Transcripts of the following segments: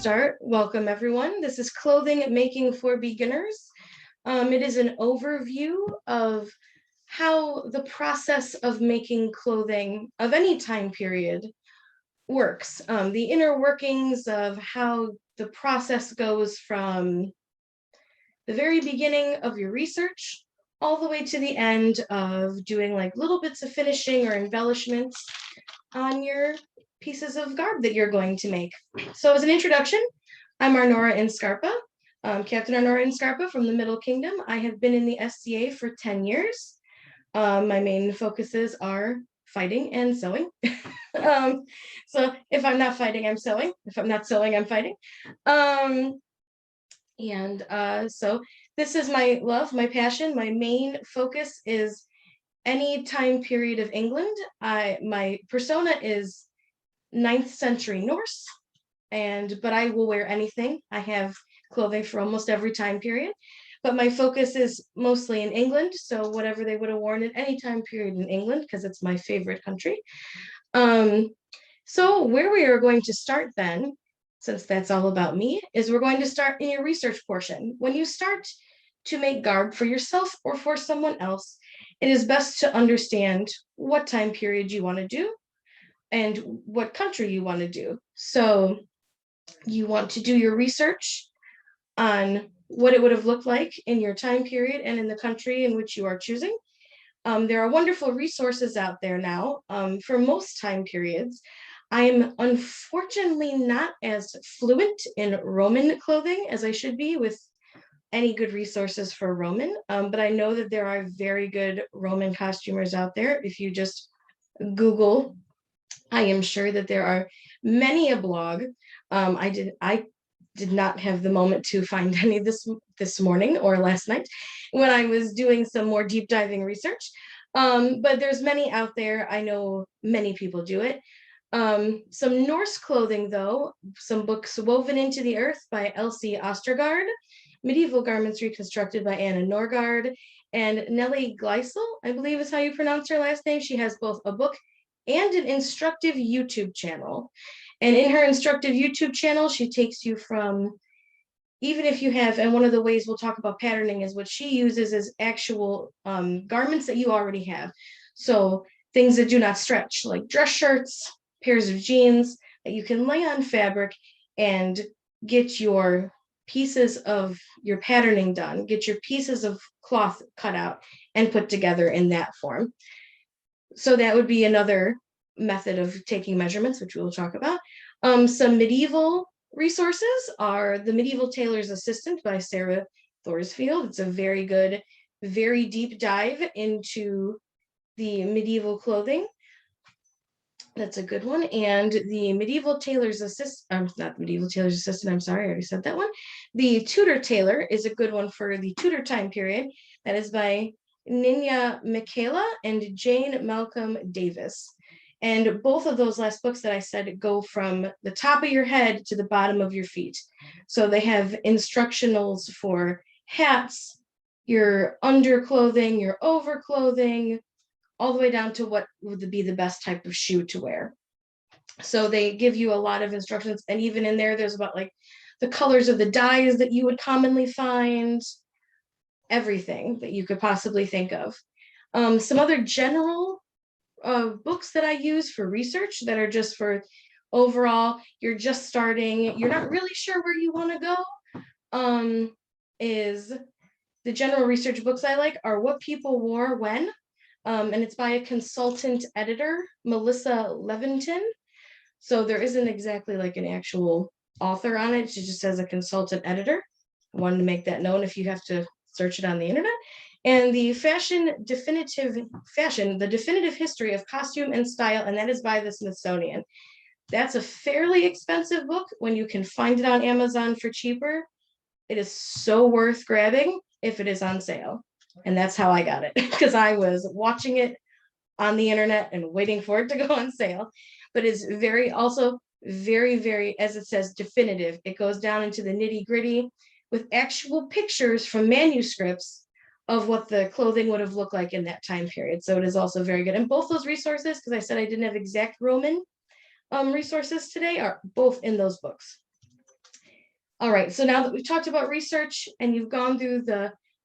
start, welcome everyone. This is Clothing Making for Beginners. It is an overview of how the process of making clothing of any time period works. The inner workings of how the process goes from the very beginning of your research all the way to the end of doing like little bits of finishing or embellishments on your pieces of garb that you're going to make. So as an introduction, I'm Arnora in Skarpa, Captain Arnora in Skarpa from the Middle Kingdom. I have been in the SCA for 10 years. My main focuses are fighting and sewing. So if I'm not fighting, I'm sewing. If I'm not sewing, I'm fighting. So this is my love, my passion. My main focus is any time period of England. My persona is 9th century Norse, but I will wear anything. I have clothing for almost every time period, but my focus is mostly in England. So whatever they would have worn at any time period in England, because it's my favorite country. So where we are going to start then, since that's all about me, is we're going to start in your research portion. When you start to make garb for yourself or for someone else, it is best to understand what time period you want to do and what country you want to do. So you want to do your research on what it would have looked like in your time period and in the country in which you are choosing. There are wonderful resources out there now for most time periods. I'm unfortunately not as fluent in Roman clothing as I should be with any good resources for Roman, but I know that there are very good Roman costumers out there. If you just Google, I am sure that there are many a blog. I did not have the moment to find any this morning or last night when I was doing some more deep diving research. But there's many out there. I know many people do it. Some Norse clothing, though, some books Woven into the Earth by Elsie Ostergaard, Medieval Garments Reconstructed by Anna Norgard, and Nellie Gleisel, I believe is how you pronounce her last name. She has both a book and an instructive YouTube channel. And in her instructive YouTube channel, she takes you from, even if you have, and one of the ways we'll talk about patterning is what she uses is actual garments that you already have. So things that do not stretch, like dress shirts, pairs of jeans that you can lay on fabric and get your pieces of your patterning done, get your pieces of cloth cut out and put together in that form. So that would be another method of taking measurements, which we will talk about. Some medieval resources are The Medieval Tailor's Assistant by Sarah Thorsfield. It's a very good, very deep dive into the medieval clothing. That's a good one. And the Medieval Tailor's Assistant, not the Medieval Tailor's Assistant, I'm sorry, I already said that one. The Tudor Tailor is a good one for the Tudor time period. That is by Ninya Michaela and Jane Malcolm Davis. And both of those last books that I said go from the top of your head to the bottom of your feet. So they have instructionals for hats, your underclothing, your overclothing, all the way down to what would be the best type of shoe to wear. So they give you a lot of instructions. And even in there, there's about like the colors of the dyes that you would commonly find, everything that you could possibly think of. Some other general books that I use for research that are just for overall, you're just starting, you're not really sure where you want to go, is the general research books I like are What People Wore When, and it's by a consultant editor, Melissa Levinton. So there isn't exactly like an actual author on it. She just says a consultant editor. I wanted to make that known if you have to search it on the internet. And the the definitive history of costume and style, and that is by the Smithsonian. That's a fairly expensive book. When you can find it on Amazon for cheaper, it is so worth grabbing if it is on sale. And that's how I got it, because I was watching it on the internet and waiting for it to go on sale. But it's also very, very, as it says, definitive. It goes down into the nitty gritty with actual pictures from manuscripts of what the clothing would have looked like in that time period. So it is also very good. And both those resources, because I said I didn't have exact Roman resources today, are both in those books. All right, so now that we've talked about research and you've gone through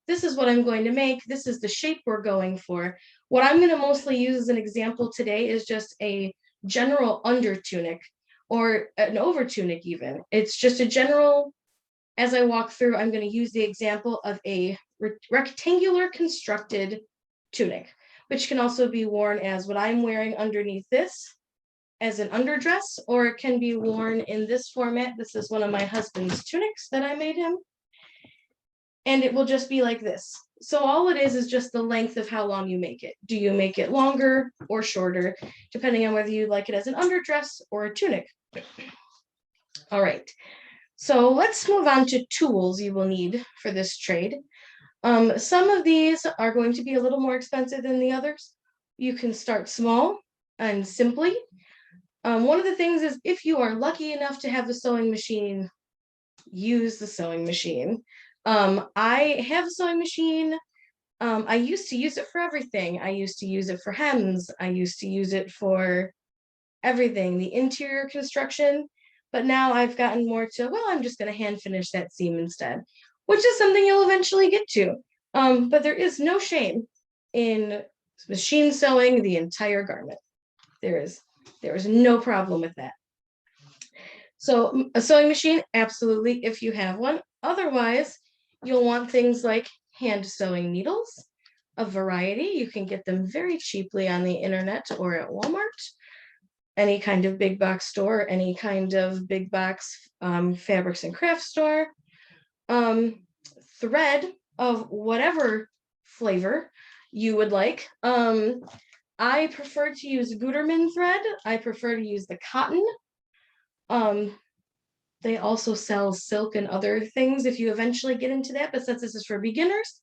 this is what I'm going to make, this is the shape we're going for. What I'm going to mostly use as an example today is just a general under tunic or an over tunic even. It's just a general, as I walk through, I'm going to use the example of a rectangular constructed tunic, which can also be worn as what I'm wearing underneath this as an underdress, or it can be worn in this format. This is one of my husband's tunics that I made him. And it will just be like this. So all it is just the length of how long you make it. Do you make it longer or shorter, depending on whether you like it as an underdress or a tunic? All right. So let's move on to tools you will need for this trade. Some of these are going to be a little more expensive than the others. You can start small and simply. One of the things is if you are lucky enough to have a sewing machine, use the sewing machine. I have a sewing machine. I used to use it for everything. I used to use it for hems. I used to use it for everything, the interior construction. But now I've gotten more to, well, I'm just going to hand finish that seam instead, which is something you'll eventually get to. But there is no shame in machine sewing the entire garment. There is no problem with that. So a sewing machine, absolutely, if you have one. Otherwise, you'll want things like hand sewing needles, a variety. You can get them very cheaply on the internet or at Walmart, any kind of big box store, any kind of big box fabrics and craft store. Thread of whatever flavor you would like. I prefer to use Gutermann thread. I prefer to use the cotton. They also sell silk and other things if you eventually get into that, but since this is for beginners,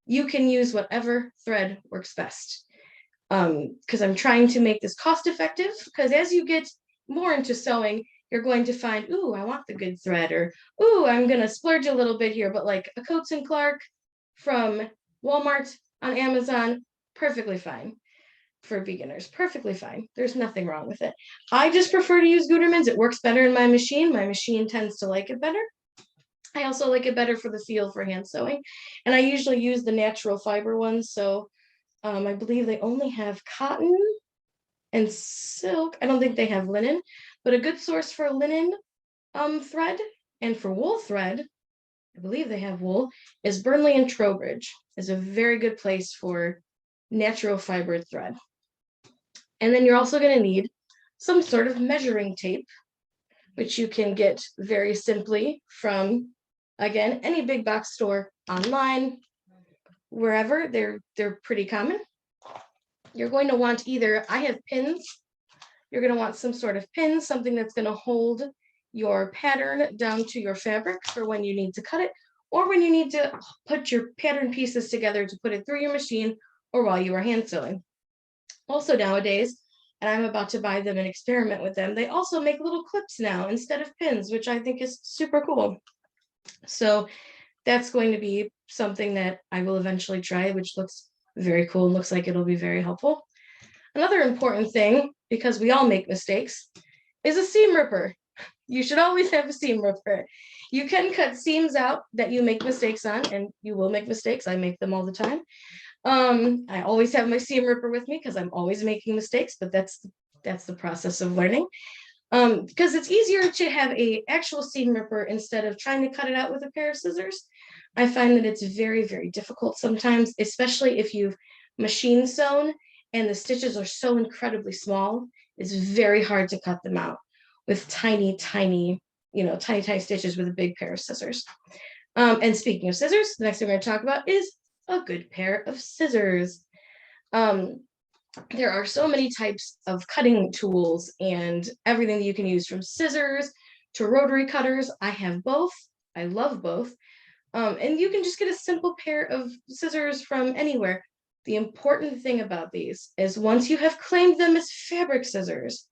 you can use whatever thread works best. Because I'm trying to make this cost effective, because as you get more into sewing, you're going to find, ooh, I want the good thread, or ooh, I'm gonna splurge a little bit here, but like a Coats and Clark from Walmart on Amazon, perfectly fine. For beginners, perfectly fine. There's nothing wrong with it. I just prefer to use Gutermann's. It works better in my machine. My machine tends to like it better. I also like it better for the feel for hand sewing. And I usually use the natural fiber ones. So I believe they only have cotton and silk. I don't think they have linen, but a good source for linen thread and for wool thread, I believe they have wool, is Burnley and Trowbridge. Is a very good place for natural fiber thread. And then you're also going to need some sort of measuring tape, which you can get very simply from, again, any big box store, online, wherever. They're pretty common. You're going to want either, I have pins. You're going to want some sort of pin, something that's going to hold your pattern down to your fabric for when you need to cut it, or when you need to put your pattern pieces together to put it through your machine, or while you are hand sewing. Also nowadays, and I'm about to buy them and experiment with them, they also make little clips now instead of pins, which I think is super cool. So that's going to be something that I will eventually try, which looks very cool and looks like it'll be very helpful. Another important thing, because we all make mistakes, is a seam ripper. You should always have a seam ripper. You can cut seams out that you make mistakes on, and you will make mistakes. I make them all the time. I always have my seam ripper with me because I'm always making mistakes, but that's the process of learning. Because it's easier to have a actual seam ripper instead of trying to cut it out with a pair of scissors. I find that it's very, very difficult sometimes, especially if you've machine sewn and the stitches are so incredibly small. It's very hard to cut them out with tiny, tiny stitches with a big pair of scissors. And speaking of scissors, the next thing we're going to talk about is a good pair of scissors. There are so many types of cutting tools and everything that you can use, from scissors to rotary cutters. I have both. I love both. And you can just get a simple pair of scissors from anywhere. The important thing about these is once you have claimed them as fabric scissors,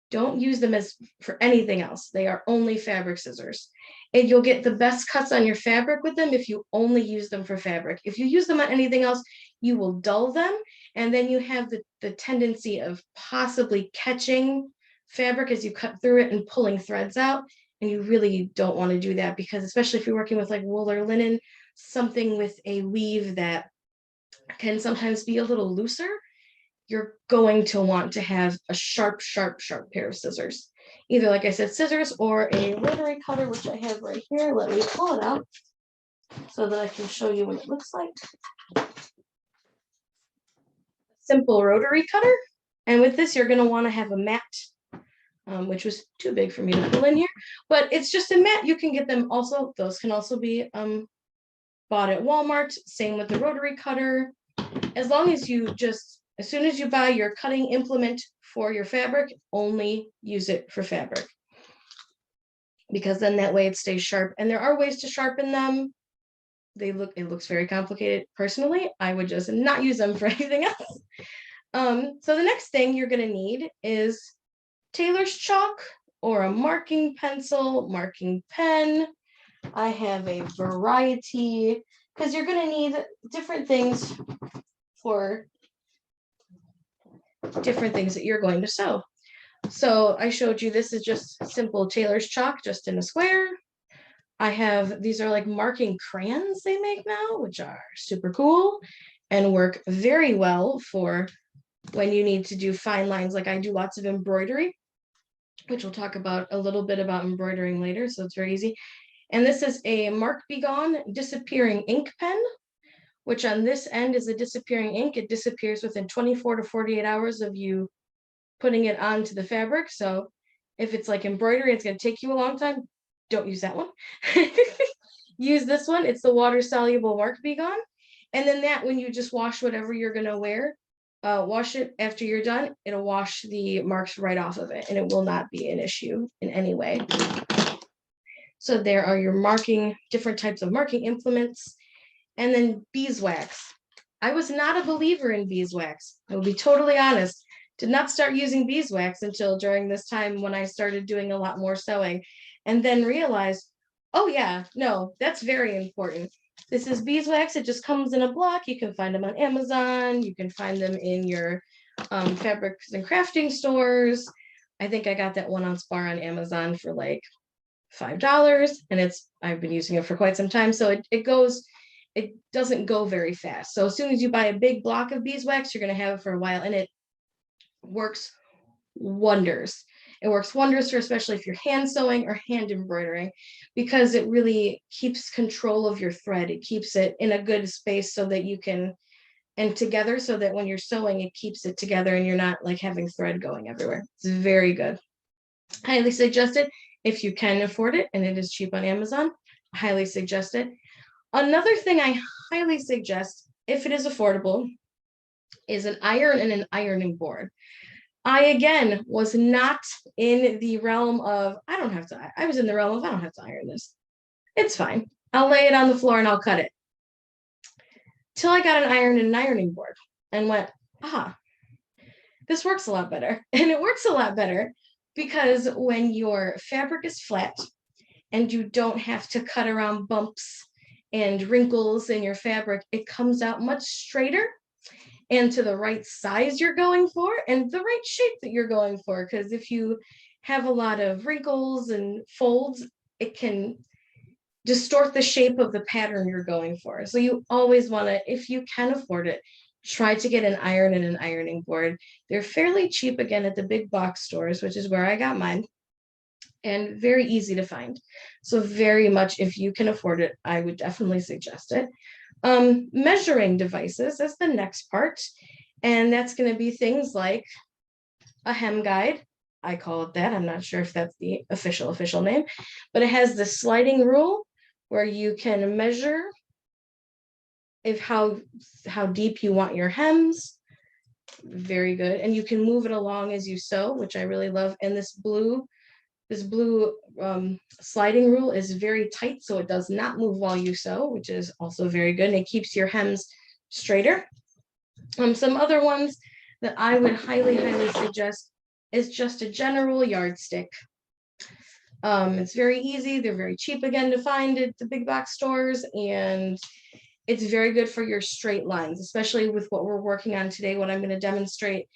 don't use them as for anything else. They are only fabric scissors. And you'll get the best cuts on your fabric with them if you only use them for fabric. If you use them on anything else, you will dull them. And then you have the tendency of possibly catching fabric as you cut through it and pulling threads out. And you really don't want to do that because especially if you're working with like wool or linen, something with a weave that can sometimes be a little looser, you're going to want to have a sharp, sharp, sharp pair of scissors. Either, like I said, scissors or a rotary cutter, which I have right here. Let me pull it out so that I can show you what it looks like. Simple rotary cutter. And with this, you're going to want to have a mat, which was too big for me to pull in here. But it's just a mat. You can get them also. Those can also be bought at Walmart. Same with the rotary cutter. As long as you just, as soon as you buy your cutting implement for your fabric, only use it for fabric. Because then that way it stays sharp. And there are ways to sharpen them. It looks very complicated. Personally, I would just not use them for anything else. So the next thing you're going to need is tailor's chalk or a marking pencil, marking pen. I have a variety because you're going to need different things for different things that you're going to sew. So I showed you this is just simple tailor's chalk, just in a square. I have, these are like marking crayons they make now, which are super cool and work very well for when you need to do fine lines. Like I do lots of embroidery, which we'll talk about a little bit about embroidering later. So it's very easy. And this is a Mark Be Gone disappearing ink pen, which on this end is a disappearing ink. It disappears within 24 to 48 hours of you putting it onto the fabric. So if it's like embroidery, it's going to take you a long time. Don't use that one. Use this one. It's the water soluble Mark Be Gone. And then that, when you just wash whatever you're going to wear, wash it after you're done, it'll wash the marks right off of it and it will not be an issue in any way. So there are your marking, different types of marking implements. And then beeswax. I was not a believer in beeswax. I will be totally honest. Did not start using beeswax until during this time when I started doing a lot more sewing, and then realized, oh yeah, no, that's very important. This is beeswax. It just comes in a block. You can find them on Amazon. You can find them in your fabrics and crafting stores. I think I got that 1 ounce bar on Amazon for like $5, and I've been using it for quite some time. So it doesn't go very fast. So as soon as you buy a big block of beeswax, you're going to have it for a while, and it works wonders. It works wonders for especially if you're hand sewing or hand embroidering, because it really keeps control of your thread. It keeps it in a good space so that you can, and together, so that when you're sewing, it keeps it together and you're not like having thread going everywhere. It's very good. Highly suggest it if you can afford it, and it is cheap on Amazon. Highly suggest it. Another thing I highly suggest, if it is affordable, is an iron and an ironing board. I, again, was not in the realm of, I was in the realm of, I don't have to iron this. It's fine. I'll lay it on the floor and I'll cut it. Till I got an iron and an ironing board and went, this works a lot better. And it works a lot better because when your fabric is flat and you don't have to cut around bumps and wrinkles in your fabric, it comes out much straighter and to the right size you're going for and the right shape that you're going for. Because if you have a lot of wrinkles and folds, it can distort the shape of the pattern you're going for. So you always want to, if you can afford it, try to get an iron and an ironing board. They're fairly cheap, again, at the big box stores, which is where I got mine, and very easy to find. So very much, if you can afford it, I would definitely suggest it. Measuring devices is the next part, and that's going to be things like a hem guide. I call it that. I'm not sure if that's the official name, but it has the sliding rule where you can measure how deep you want your hems. Very good. And you can move it along as you sew, which I really love. And this blue sliding rule is very tight, so it does not move while you sew, which is also very good. And it keeps your hems straighter. Some other ones that I would highly suggest is just a general yardstick. It's very easy. They're very cheap, again, to find at the big box stores, and it's very good for your straight lines, especially with what we're working on today. What I'm going to demonstrate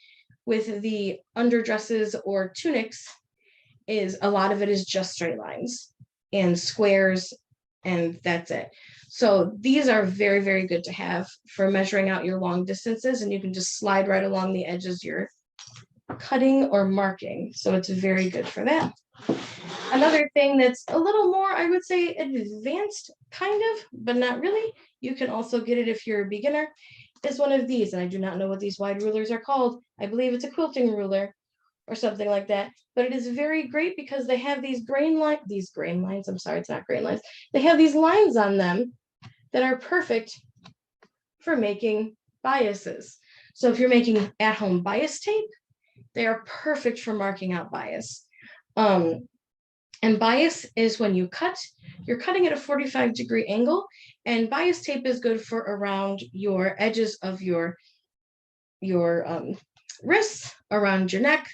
with the underdresses or tunics is a lot of it is just straight lines and squares, and that's it. So these are very, very good to have for measuring out your long distances, and you can just slide right along the edges you're cutting or marking. So it's very good for that. Another thing that's a little more, I would say, advanced, kind of, but not really. You can also get it if you're a beginner, is one of these. And I do not know what these wide rulers are called. I believe it's a quilting ruler or something like that. But it is very great because they have these grain lines. I'm sorry, it's not grain lines. They have these lines on them that are perfect for making biases. So if you're making at-home bias tape, they are perfect for marking out bias. And bias is when you cut, you're cutting at a 45-degree angle, and bias tape is good for around your edges of your wrists, around your neck,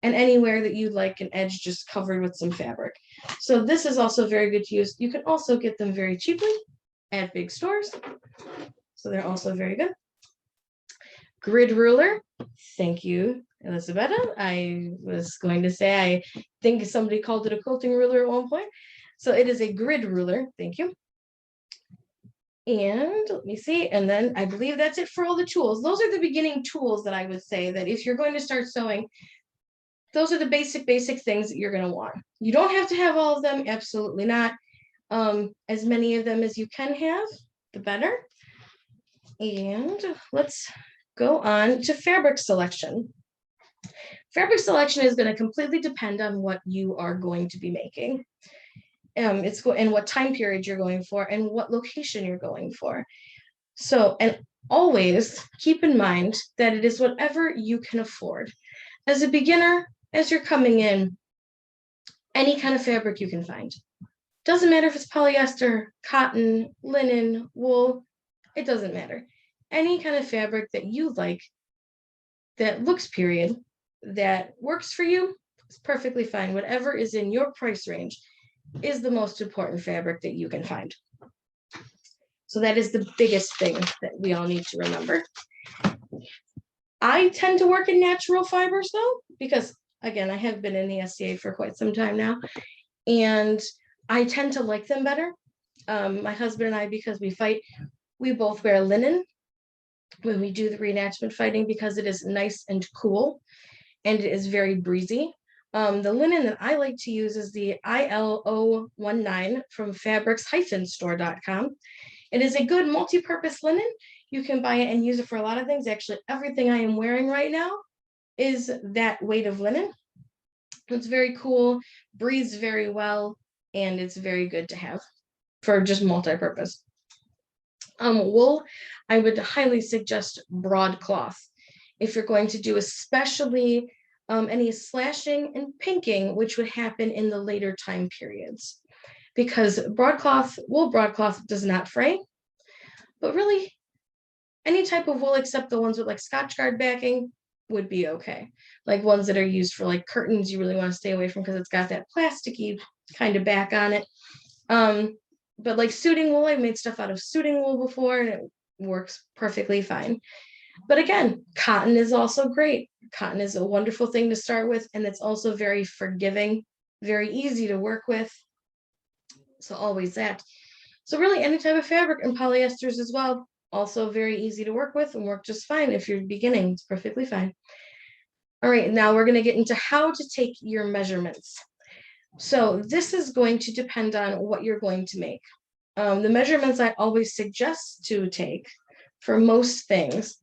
and anywhere that you'd like an edge just covered with some fabric. So this is also very good to use. You can also get them very cheaply at big stores. So they're also very good. Grid ruler. Thank you, Elizabeth. I was going to say, I think somebody called it a quilting ruler at one point. So it is a grid ruler. Thank you. And let me see. And then I believe that's it for all the tools. Those are the beginning tools that I would say that if you're going to start sewing, those are the basic things that you're going to want. You don't have to have all of them. Absolutely not. As many of them as you can have, the better. And let's go on to fabric selection. Fabric selection is going to completely depend on what you are going to be making. And what time period you're going for and what location you're going for. So, and always keep in mind that it is whatever you can afford. As a beginner, as you're coming in, any kind of fabric you can find. Doesn't matter if it's polyester, cotton, linen, wool, it doesn't matter. Any kind of fabric that you like, that looks period, that works for you, is perfectly fine. Whatever is in your price range is the most important fabric that you can find. So that is the biggest thing that we all need to remember. I tend to work in natural fibers though, because again, I have been in the SCA for quite some time now, and I tend to like them better. My husband and I, because we fight, we both wear linen when we do the reenactment fighting because it is nice and cool and it is very breezy. The linen that I like to use is the ILO19 from fabrics-store.com. It is a good multi-purpose linen. You can buy it and use it for a lot of things. Actually, everything I am wearing right now is that weight of linen. It's very cool, breathes very well, and it's very good to have for just multi-purpose. Wool, I would highly suggest broadcloth. If you're going to do especially any slashing and pinking, which would happen in the later time periods, because broadcloth, wool broadcloth does not fray, but really any type of wool except the ones with like Scotchgard backing would be okay. Like ones that are used for like curtains, you really want to stay away from because it's got that plasticky kind of back on it. But like suiting wool, I've made stuff out of suiting wool before and it works perfectly fine. But again, cotton is also great. Cotton is a wonderful thing to start with, and it's also very forgiving, very easy to work with. So always that. So really any type of fabric, and polyesters as well, also very easy to work with and work just fine if you're beginning. It's perfectly fine. All right, now we're going to get into how to take your measurements. So this is going to depend on what you're going to make. The measurements I always suggest to take for most things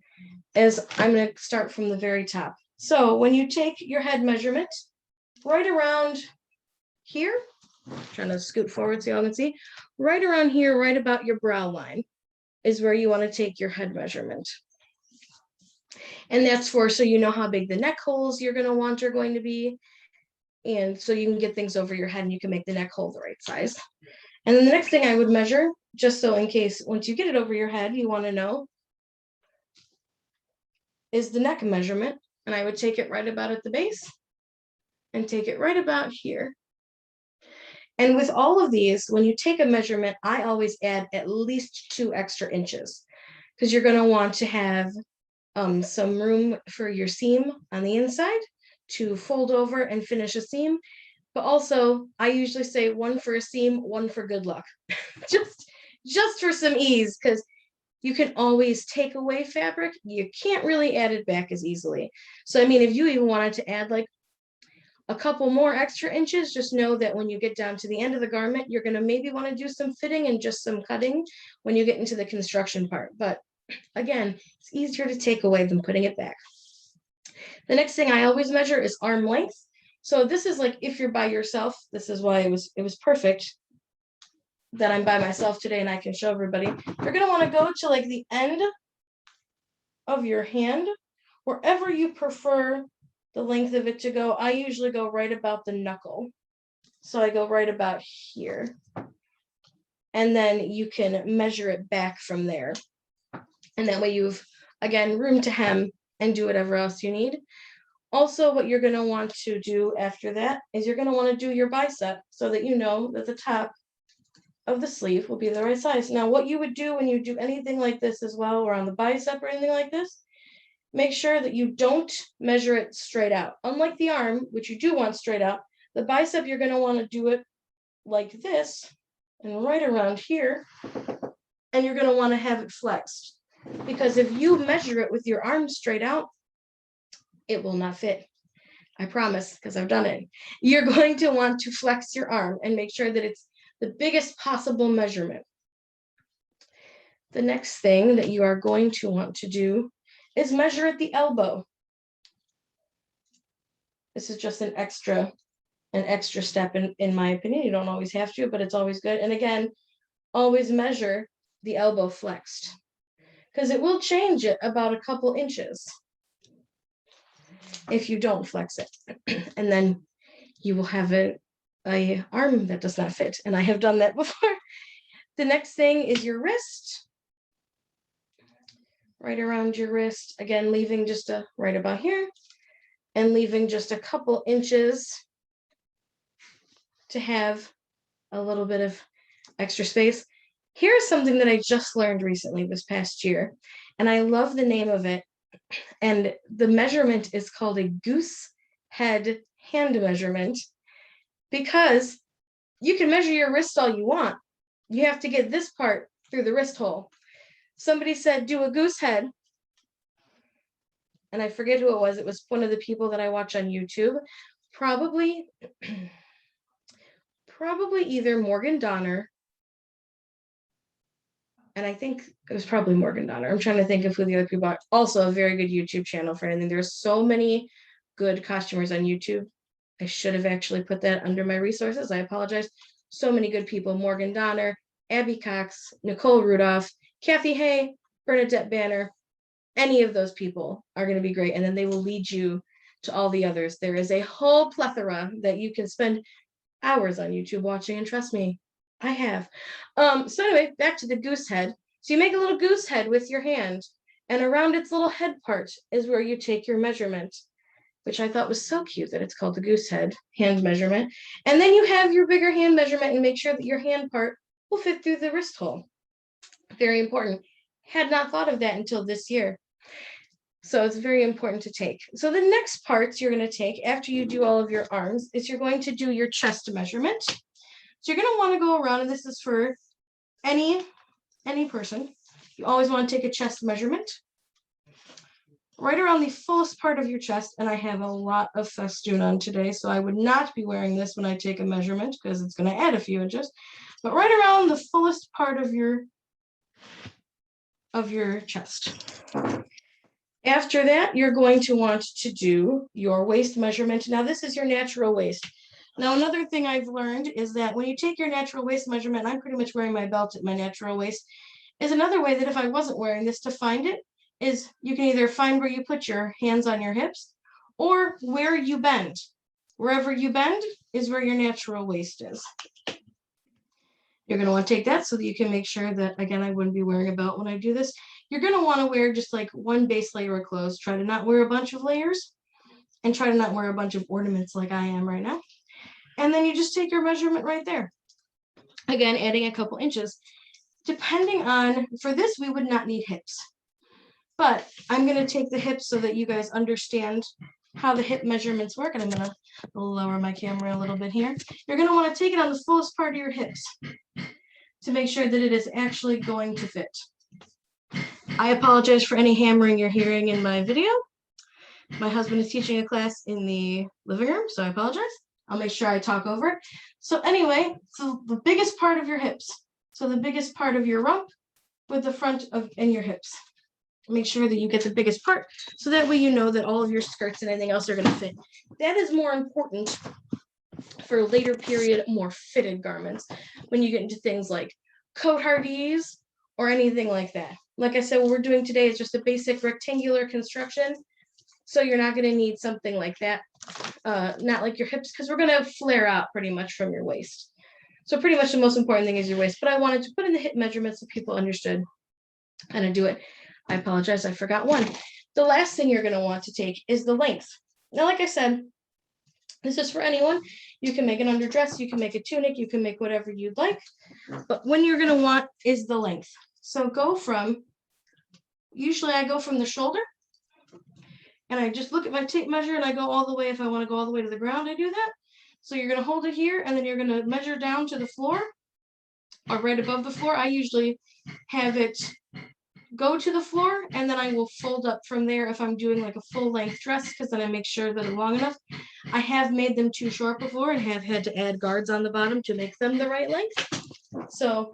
is I'm going to start from the very top. So when you take your head measurement, right around here, trying to scoot forward so y'all can see, right around here, right about your brow line is where you want to take your head measurement. And that's for so you know how big the neck holes you're going to want are going to be. And so you can get things over your head and you can make the neck hole the right size. And then the next thing I would measure, just so in case once you get it over your head, you want to know, is the neck measurement. And I would take it right about at the base and take it right about here. And with all of these, when you take a measurement, I always add at least 2 extra inches because you're going to want to have some room for your seam on the inside to fold over and finish a seam. But also, I usually say one for a seam, one for good luck. just for some ease, because you can always take away fabric. You can't really add it back as easily. So, I mean, if you even wanted to add like a couple more extra inches, just know that when you get down to the end of the garment, you're going to maybe want to do some fitting and just some cutting when you get into the construction part. But again, it's easier to take away than putting it back. The next thing I always measure is arm length. So this is like if you're by yourself, this is why it was perfect that I'm by myself today and I can show everybody. You're going to want to go to like the end of your hand, wherever you prefer the length of it to go. I usually go right about the knuckle. So I go right about here. And then you can measure it back from there. And that way you've, again, room to hem and do whatever else you need. Also, what you're going to want to do after that is you're going to want to do your bicep so that you know that the top of the sleeve will be the right size. Now, what you would do when you do anything like this as well, or on the bicep or anything like this, make sure that you don't measure it straight out. Unlike the arm, which you do want straight out, the bicep, you're going to want to do it like this and right around here, and you're going to want to have it flexed. Because if you measure it with your arm straight out, it will not fit. I promise, because I've done it. You're going to want to flex your arm and make sure that it's the biggest possible measurement. The next thing that you are going to want to do is measure at the elbow. This is just an extra step in my opinion. You don't always have to, but it's always good. And again, always measure the elbow flexed, because it will change it about a couple inches if you don't flex it. And then you will have a arm that does not fit. And I have done that before. The next thing is your wrist. Right around your wrist. Again, leaving just right about here and leaving just a couple inches to have a little bit of extra space. Here's something that I just learned recently this past year, and I love the name of it. And the measurement is called a goose head hand measurement, because you can measure your wrist all you want. You have to get this part through the wrist hole. Somebody said, do a goose head. And I forget who it was. It was one of the people that I watch on YouTube. Probably either Morgan Donner. And I think it was probably Morgan Donner. I'm trying to think of who the other people are. Also a very good YouTube channel for anything. There's so many good costumers on YouTube. I should have actually put that under my resources. I apologize. So many good people. Morgan Donner, Abby Cox, Nicole Rudolph, Kathy Hay, Bernadette Banner. Any of those people are going to be great. And then they will lead you to all the others. There is a whole plethora that you can spend hours on YouTube watching. And trust me, I have. So anyway, back to the goose head. So you make a little goose head with your hand. And around its little head part is where you take your measurement, which I thought was so cute that it's called the goose head hand measurement. And then you have your bigger hand measurement and make sure that your hand part will fit through the wrist hole. Very important. Had not thought of that until this year. So it's very important to take. So the next parts you're going to take after you do all of your arms is you're going to do your chest measurement. So you're going to want to go around, and this is for any person. You always want to take a chest measurement right around the fullest part of your chest. And I have a lot of festoon on today, so I would not be wearing this when I take a measurement because it's going to add a few inches. But right around the fullest part of your chest. After that, you're going to want to do your waist measurement. Now, this is your natural waist. Now, another thing I've learned is that when you take your natural waist measurement, I'm pretty much wearing my belt at my natural waist, is another way that if I wasn't wearing this to find it, is you can either find where you put your hands on your hips or where you bend. Wherever you bend is where your natural waist is. You're going to want to take that so that you can make sure that, again, I wouldn't be wearing a belt when I do this. You're going to want to wear just like one base layer of clothes. Try to not wear a bunch of layers and try to not wear a bunch of ornaments like I am right now. And then you just take your measurement right there. Again, adding a couple inches. Depending on, for this, we would not need hips. But I'm going to take the hips so that you guys understand how the hip measurements work, and I'm gonna lower my camera a little bit here. You're gonna wanna take it on the fullest part of your hips to make sure that it is actually going to fit. I apologize for any hammering you're hearing in my video. My husband is teaching a class in the living room, so I apologize. I'll make sure I talk over it. So anyway, so the biggest part of your hips. So the biggest part of your rump with the front of and your hips. Make sure that you get the biggest part, so that way you know that all of your skirts and anything else are going to fit. That is more important for later period, more fitted garments, when you get into things like coat hardies or anything like that. Like I said, what we're doing today is just a basic rectangular construction, so you're not going to need something like that, not like your hips, because we're going to flare out pretty much from your waist. So pretty much the most important thing is your waist, but I wanted to put in the hip measurements so people understood how to do it. I apologize, I forgot one. The last thing you're going to want to take is the length. Now, like I said, this is for anyone. You can make an underdress, you can make a tunic, you can make whatever you'd like, but when you're going to want is the length. So usually I go from the shoulder, and I just look at my tape measure and I go all the way. If I want to go all the way to the ground, I do that. So you're going to hold it here, and then you're going to measure down to the floor or right above the floor. I usually have it go to the floor, and then I will fold up from there if I'm doing like a full length dress, because then I make sure that I'm long enough. I have made them too short before and have had to add guards on the bottom to make them the right length. So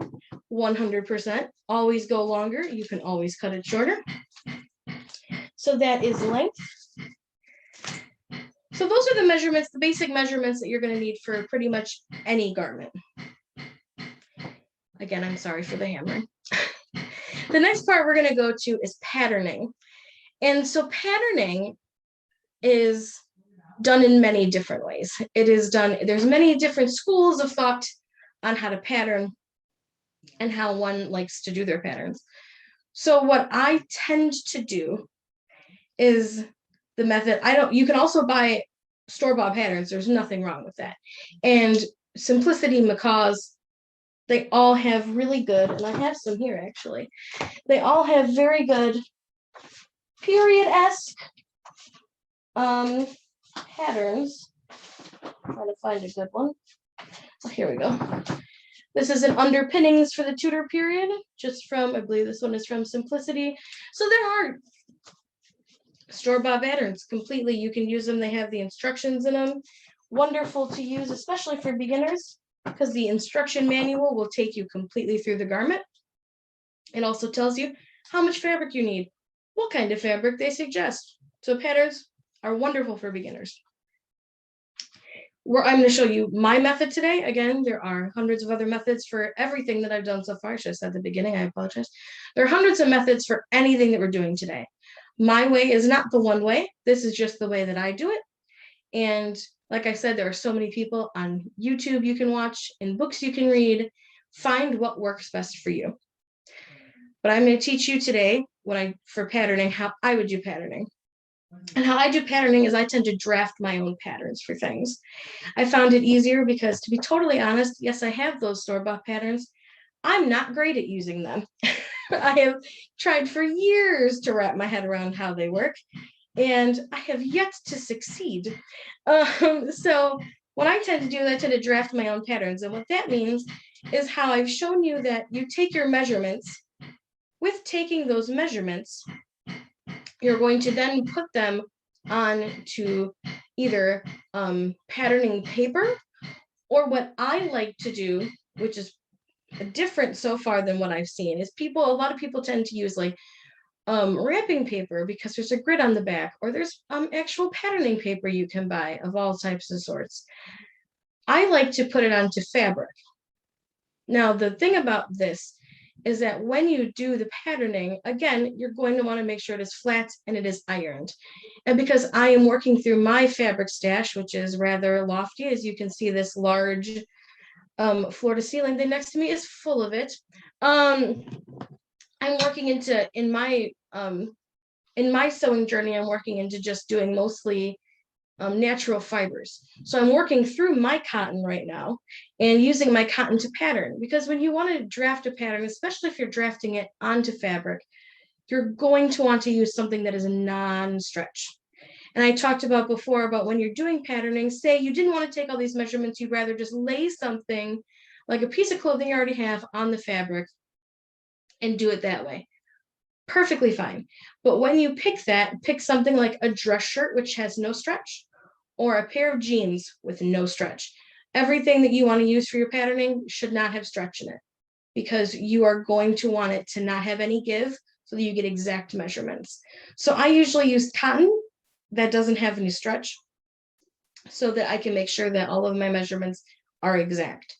100% always go longer. You can always cut it shorter. So that is length. So those are the measurements, the basic measurements that you're going to need for pretty much any garment. Again, I'm sorry for the hammering. The next part we're going to go to is patterning. And so patterning is done in many different ways. There's many different schools of thought on how to pattern and how one likes to do their patterns. So what I tend to do is the method. You can also buy store-bought patterns. There's nothing wrong with that. And Simplicity, McCaw's, they all have really good, and I have some here actually. They all have very good period-esque patterns. I'm trying to find a good one. Oh, here we go. This is an underpinnings for the Tudor period, just from, I believe this one is from Simplicity. So there are store-bought patterns completely. You can use them. They have the instructions in them. Wonderful to use, especially for beginners, because the instruction manual will take you completely through the garment. It also tells you how much fabric you need, what kind of fabric they suggest. So patterns are wonderful for beginners. I'm going to show you my method today. Again, there are hundreds of other methods for everything that I've done so far. I should have said at the beginning, I apologize. There are hundreds of methods for anything that we're doing today. My way is not the one way. This is just the way that I do it. And like I said, there are so many people on YouTube you can watch, in books you can read. Find what works best for you. But I'm going to teach you today, for patterning, how I would do patterning. And how I do patterning is I tend to draft my own patterns for things. I found it easier because, to be totally honest, yes, I have those store-bought patterns. I'm not great at using them. I have tried for years to wrap my head around how they work, and I have yet to succeed. So what I tend to do is I tend to draft my own patterns. And what that means is how I've shown you that you take your measurements. With taking those measurements, you're going to then put them onto either patterning paper, or what I like to do, which is different so far than what I've seen, is a lot of people tend to use like wrapping paper, because there's a grid on the back, or there's actual patterning paper you can buy of all types and sorts. I like to put it onto fabric. Now, the thing about this is that when you do the patterning, again, you're going to want to make sure it is flat and it is ironed. And because I am working through my fabric stash, which is rather lofty, as you can see, this large floor to ceiling thing next to me is full of it. I'm working in my sewing journey, I'm working into just doing mostly natural fibers. So I'm working through my cotton right now and using my cotton to pattern, because when you want to draft a pattern, especially if you're drafting it onto fabric, you're going to want to use something that is a non-stretch. And I talked about before about when you're doing patterning, say you didn't want to take all these measurements, you'd rather just lay something like a piece of clothing you already have on the fabric and do it that way. Perfectly fine. But when you pick something like a dress shirt, which has no stretch, or a pair of jeans with no stretch. Everything that you want to use for your patterning should not have stretch in it, because you are going to want it to not have any give so that you get exact measurements. So I usually use cotton that doesn't have any stretch so that I can make sure that all of my measurements are exact.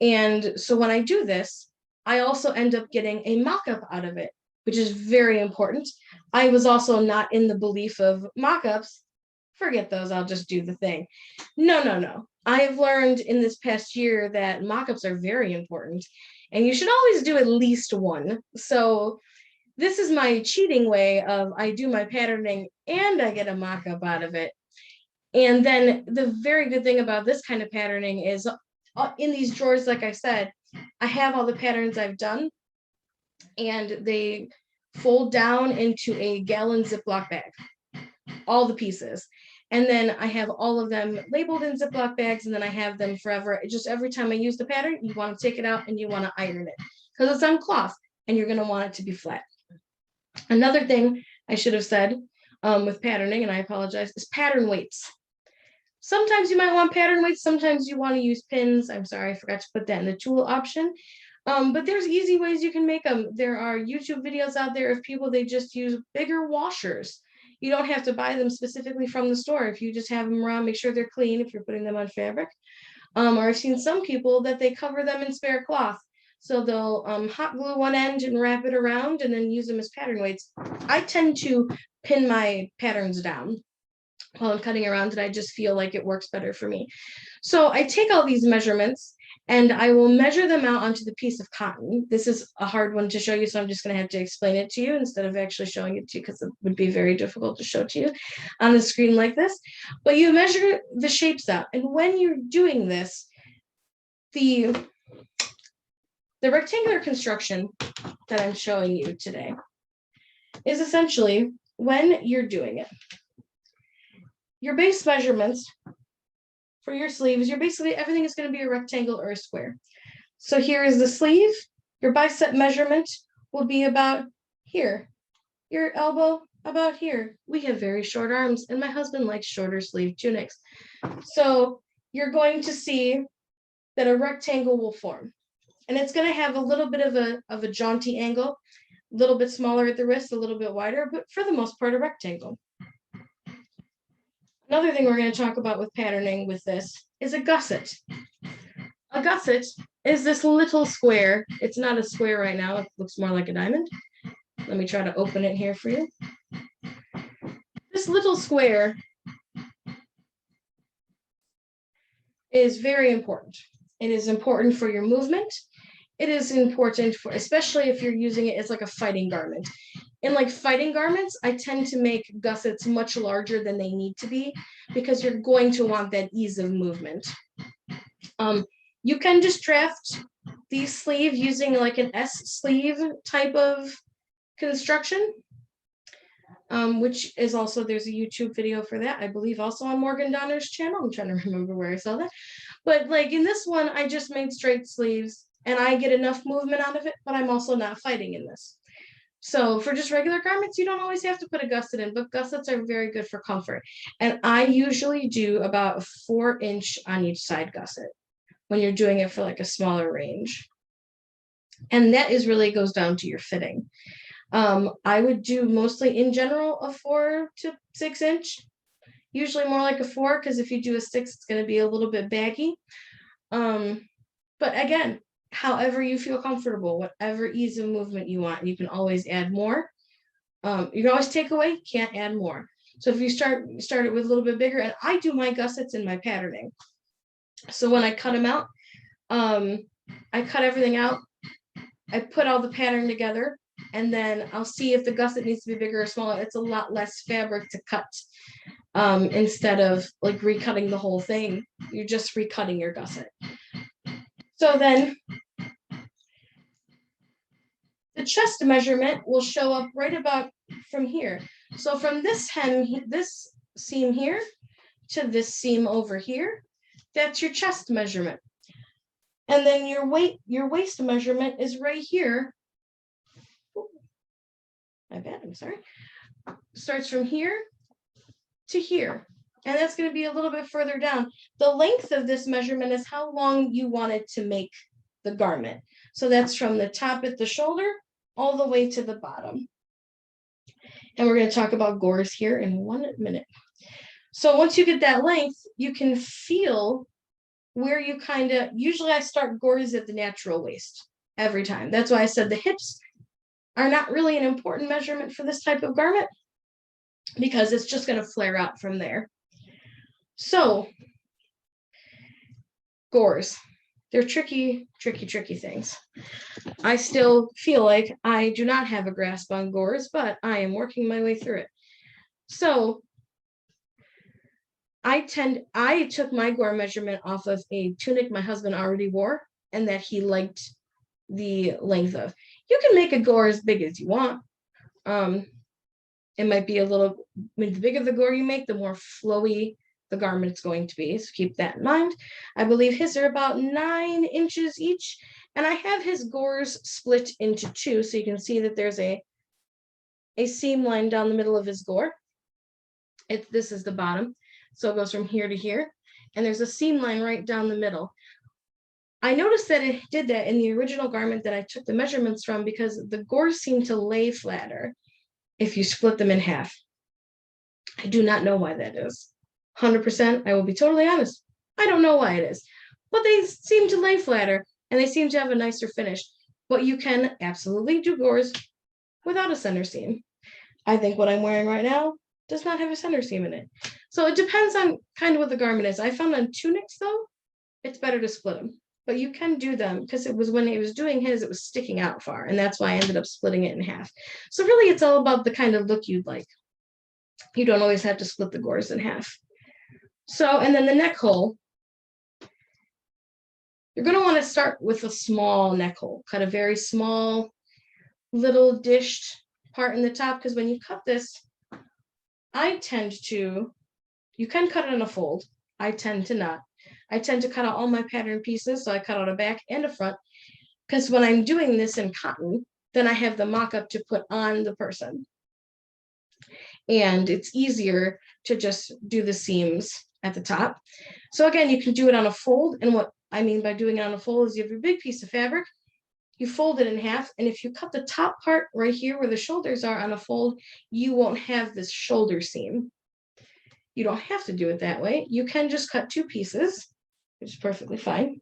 And so when I do this, I also end up getting a mock-up out of it, which is very important. I was also not in the belief of mock-ups. Forget those, I'll just do the thing. No. I have learned in this past year that mock-ups are very important, and you should always do at least one. So this is my cheating way of I do my patterning and I get a mock-up out of it. And then the very good thing about this kind of patterning is in these drawers, like I said, I have all the patterns I've done, and they fold down into a gallon Ziploc bag, all the pieces. And then I have all of them labeled in Ziploc bags, and then I have them forever. Just every time I use the pattern, you want to take it out and you want to iron it because it's on cloth and you're going to want it to be flat. Another thing I should have said with patterning, and I apologize, is pattern weights. Sometimes you might want pattern weights, sometimes you want to use pins. I'm sorry, I forgot to put that in the tool option. But there's easy ways you can make them. There are YouTube videos out there of people, they just use bigger washers. You don't have to buy them specifically from the store. If you just have them around, make sure they're clean if you're putting them on fabric. Or I've seen some people that they cover them in spare cloth. So they'll hot glue one end and wrap it around and then use them as pattern weights. I tend to pin my patterns down while I'm cutting around, and I just feel like it works better for me. So I take all these measurements and I will measure them out onto the piece of cotton. This is a hard one to show you, so I'm just going to have to explain it to you instead of actually showing it to you, because it would be very difficult to show to you on the screen like this. But you measure the shapes out, and when you're doing this, the rectangular construction that I'm showing you today is essentially when you're doing it. Your base measurements for your sleeves, you're basically, everything is going to be a rectangle or a square. So here is the sleeve. Your bicep measurement will be about here. Your elbow about here. We have very short arms, and my husband likes shorter sleeve tunics. So you're going to see that a rectangle will form. And it's going to have a little bit of a jaunty angle, a little bit smaller at the wrist, a little bit wider, but for the most part, a rectangle. Another thing we're going to talk about with patterning with this is a gusset. A gusset is this little square. It's not a square right now. It looks more like a diamond. Let me try to open it here for you. This little square is very important. It is important for your movement. It is important for, especially if you're using it as like a fighting garment. In like fighting garments, I tend to make gussets much larger than they need to be, because you're going to want that ease of movement. You can just draft these sleeves using like an S sleeve type of construction, which is also, there's a YouTube video for that, I believe also on Morgan Donner's channel. I'm trying to remember where I saw that. But like in this one, I just made straight sleeves and I get enough movement out of it, but I'm also not fighting in this. So for just regular garments, you don't always have to put a gusset in, but gussets are very good for comfort. And I usually do about a 4-inch on each side gusset when you're doing it for like a smaller range. And that is really goes down to your fitting. I would do mostly in general a 4 to 6 inch, usually more like a 4, because if you do a 6, it's going to be a little bit baggy. But again, however you feel comfortable, whatever ease of movement you want, you can always add more. You can always take away, can't add more. So if you start it with a little bit bigger, and I do my gussets in my patterning. So when I cut them out, I cut everything out, I put all the pattern together, and then I'll see if the gusset needs to be bigger or smaller. It's a lot less fabric to cut. Instead of like recutting the whole thing, you're just recutting your gusset. So then the chest measurement will show up right about from here. So from this hem, this seam here to this seam over here. That's your chest measurement. And then your waist measurement is right here. My bad, I'm sorry. Starts from here to here. And that's going to be a little bit further down. The length of this measurement is how long you want it to make the garment. So that's from the top at the shoulder all the way to the bottom. And we're going to talk about gores here in 1 minute. So once you get that length, you can feel where you kind of, usually I start gores at the natural waist every time. That's why I said the hips are not really an important measurement for this type of garment because it's just going to flare out from there. So gores, they're tricky things. I still feel like I do not have a grasp on gores, but I am working my way through it. So I took my gore measurement off of a tunic my husband already wore and that he liked the length of. You can make a gore as big as you want. It might be a little, the bigger the gore you make, the more flowy the garment's going to be. So keep that in mind. I believe his are about 9 inches each. And I have his gores split into 2. So you can see that there's a seam line down the middle of his gore. This is the bottom. So it goes from here to here. And there's a seam line right down the middle. I noticed that it did that in the original garment that I took the measurements from because the gores seem to lay flatter if you split them in half. I do not know why that is. 100%, I will be totally honest. I don't know why it is, but they seem to lay flatter and they seem to have a nicer finish. But you can absolutely do gores without a center seam. I think what I'm wearing right now does not have a center seam in it. So it depends on kind of what the garment is. I found on tunics though, it's better to split them, but you can do them because it was when he was doing his, it was sticking out far. And that's why I ended up splitting it in half. So really it's all about the kind of look you'd like. You don't always have to split the gores in half. So, and then the neck hole, you're going to want to start with a small neck hole, cut a very small little dished part in the top, because when you cut this, you can cut it on a fold. I tend to not. I tend to cut out all my pattern pieces, so I cut out a back and a front, because when I'm doing this in cotton, then I have the mock-up to put on the person. And it's easier to just do the seams at the top. So again, you can do it on a fold. And what I mean by doing it on a fold is you have your big piece of fabric, you fold it in half, and if you cut the top part right here where the shoulders are on a fold, you won't have this shoulder seam. You don't have to do it that way. You can just cut 2 pieces, which is perfectly fine.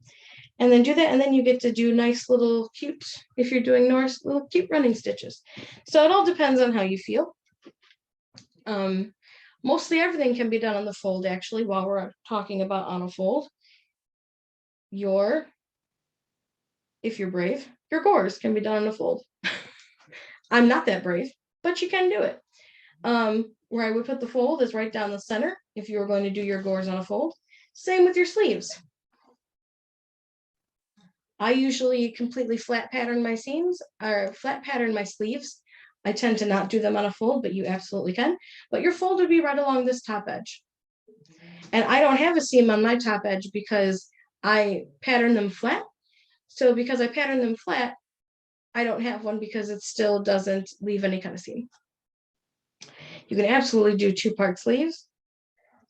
And then do that, and then you get to do nice little cute, if you're doing Norse, little cute running stitches. So it all depends on how you feel. Mostly everything can be done on the fold, actually, while we're talking about on a fold. If you're brave, your gores can be done on a fold. I'm not that brave, but you can do it. Where I would put the fold is right down the center if you were going to do your gores on a fold. Same with your sleeves. I usually completely flat pattern my seams, or flat pattern my sleeves. I tend to not do them on a fold, but you absolutely can. But your fold would be right along this top edge. And I don't have a seam on my top edge because I pattern them flat. So because I pattern them flat, I don't have one because it still doesn't leave any kind of seam. You can absolutely do 2-part sleeves.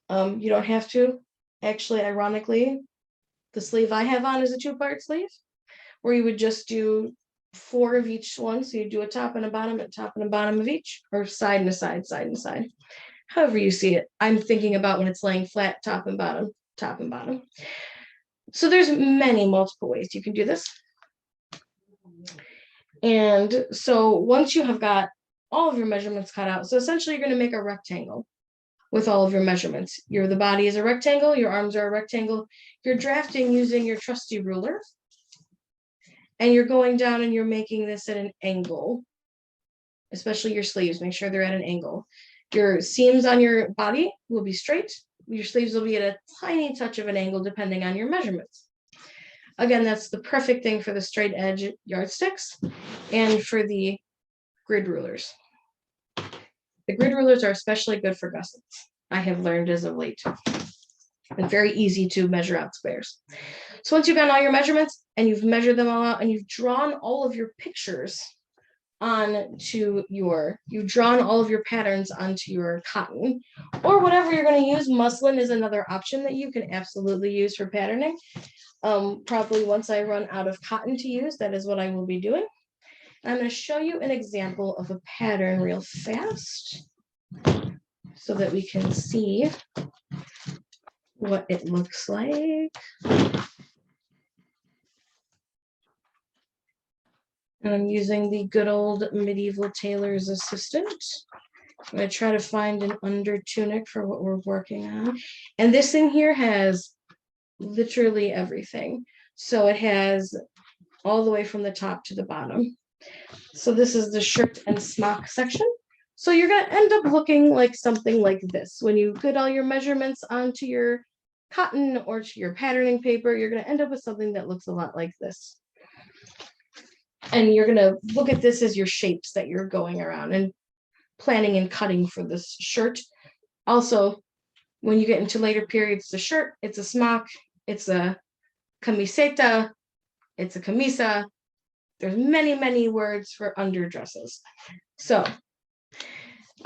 You don't have to. Actually, ironically, the sleeve I have on is a 2-part sleeve, where you would just do 4 of each one. So you do a top and a bottom, a top and a bottom of each, or side and a side, side and side. However you see it. I'm thinking about when it's laying flat, top and bottom, top and bottom. So there's multiple ways you can do this. And so once you have got all of your measurements cut out, so essentially you're going to make a rectangle with all of your measurements. The body is a rectangle, your arms are a rectangle. You're drafting using your trusty ruler. And you're going down and you're making this at an angle, especially your sleeves. Make sure they're at an angle. Your seams on your body will be straight. Your sleeves will be at a tiny touch of an angle depending on your measurements. Again, that's the perfect thing for the straight edge yardsticks and for the grid rulers. The grid rulers are especially good for gussets. I have learned as of late. And very easy to measure out squares. So once you've gotten all your measurements and you've measured them all out and you've drawn all of your pictures you've drawn all of your patterns onto your cotton or whatever you're going to use. Muslin is another option that you can absolutely use for patterning. Probably once I run out of cotton to use, that is what I will be doing. I'm going to show you an example of a pattern real fast so that we can see what it looks like. And I'm using the good old medieval tailor's assistant. I'm going to try to find an under tunic for what we're working on. And this in here has literally everything. So it has all the way from the top to the bottom. So this is the shirt and smock section. So you're going to end up looking like something like this. When you get all your measurements onto your cotton or to your patterning paper, you're going to end up with something that looks a lot like this. And you're going to look at this as your shapes that you're going around and planning and cutting for this shirt. Also, when you get into later periods, it's a shirt, it's a smock, it's a camiseta, it's a camisa. There's many, many words for underdresses. So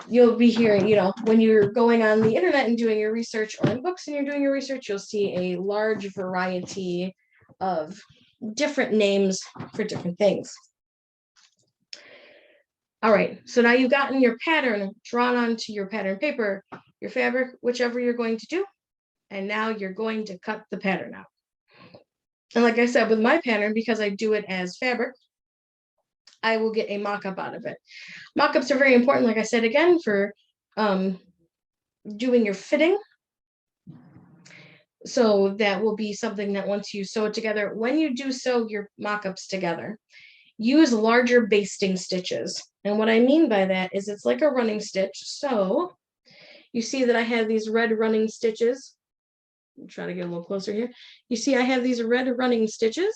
you'll be hearing, when you're going on the internet and doing your research or in books and you're doing your research, you'll see a large variety of different names for different things. All right, so now you've gotten your pattern drawn onto your pattern paper, your fabric, whichever you're going to do, and now you're going to cut the pattern out. And like I said, with my pattern, because I do it as fabric, I will get a mock-up out of it. Mock-ups are very important, like I said again, for doing your fitting. So that will be something that once you sew it together, when you do sew your mock-ups together, use larger basting stitches. And what I mean by that is it's like a running stitch. So you see that I have these red running stitches. I'm trying to get a little closer here. You see I have these red running stitches.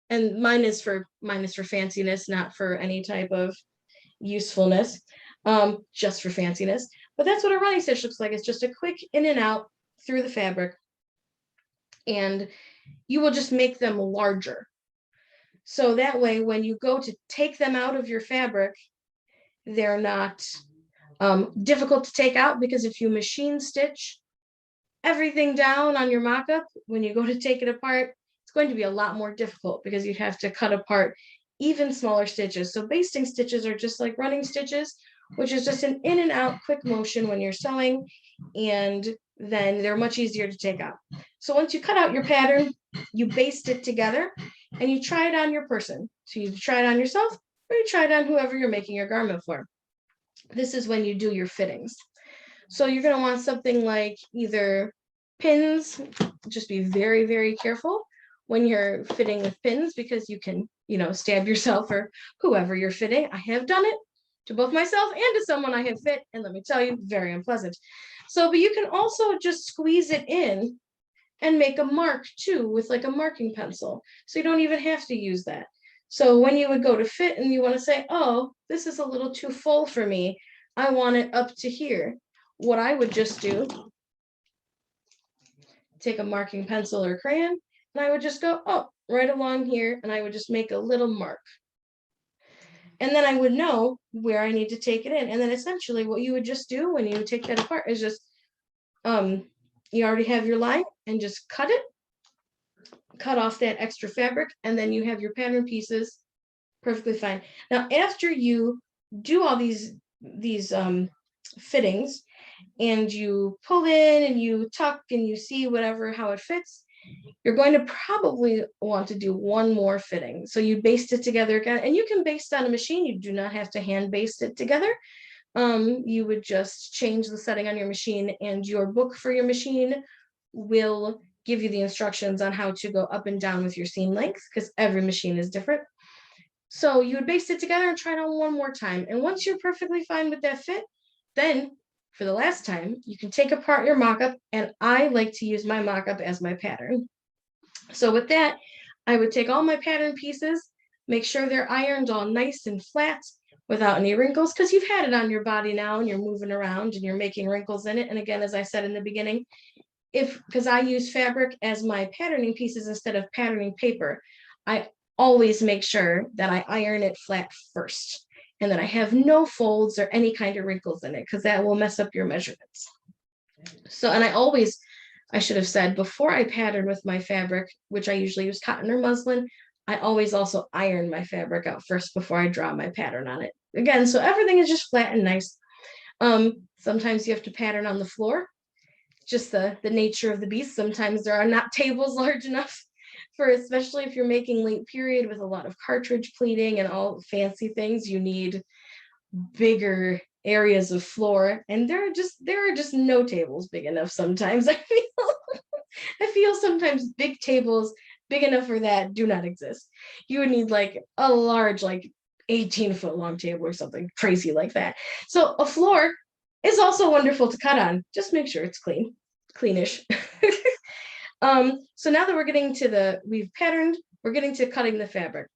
And mine is for fanciness, not for any type of usefulness, just for fanciness. But that's what a running stitch looks like. It's just a quick in and out through the fabric. And you will just make them larger. So that way, when you go to take them out of your fabric, they're not difficult to take out, because if you machine stitch everything down on your mock-up, when you go to take it apart, it's going to be a lot more difficult because you'd have to cut apart even smaller stitches. So basting stitches are just like running stitches, which is just an in and out quick motion when you're sewing, and then they're much easier to take out. So once you cut out your pattern, you baste it together and you try it on your person. So you try it on yourself or you try it on whoever you're making your garment for. This is when you do your fittings. So you're going to want something like either pins. Just be very, very careful when you're fitting with pins, because you can, stab yourself or whoever you're fitting. I have done it to both myself and to someone I have fit, and let me tell you, very unpleasant. So, but you can also just squeeze it in and make a mark too with like a marking pencil. So you don't even have to use that. So when you would go to fit and you want to say, oh, this is a little too full for me, I want it up to here. What I would just do, take a marking pencil or crayon, and I would just go, oh, right along here, and I would just make a little mark. And then I would know where I need to take it in. And then essentially what you would just do when you take that apart is just, you already have your line, and just cut it, cut off that extra fabric, and then you have your pattern pieces perfectly fine. Now, after you do all these fittings, and you pull in and you tuck and you see how it fits, you're going to probably want to do one more fitting. So you baste it together again, and you can baste on a machine. You do not have to hand baste it together. You would just change the setting on your machine, and your book for your machine will give you the instructions on how to go up and down with your seam length, because every machine is different. So you would baste it together and try it on one more time. And once you're perfectly fine with that fit, then for the last time, you can take apart your mock-up, and I like to use my mock-up as my pattern. So with that, I would take all my pattern pieces, make sure they're ironed all nice and flat, without any wrinkles, because you've had it on your body now and you're moving around and you're making wrinkles in it. And again, as I said in the beginning, because I use fabric as my patterning pieces instead of patterning paper, I always make sure that I iron it flat first and that I have no folds or any kind of wrinkles in it, because that will mess up your measurements. So, and I should have said, before I pattern with my fabric, which I usually use cotton or muslin, I always also iron my fabric out first before I draw my pattern on it. Again, so everything is just flat and nice. Sometimes you have to pattern on the floor, just the nature of the beast. Sometimes there are not tables large enough for, especially if you're making late period with a lot of cartridge pleating and all fancy things, you need bigger areas of floor, and there are just no tables big enough sometimes. I feel sometimes big tables big enough for that do not exist. You would need like a large, like 18-foot long table or something crazy like that. So a floor is also wonderful to cut on. Just make sure it's cleanish. So now that we've patterned, we're getting to cutting the fabric.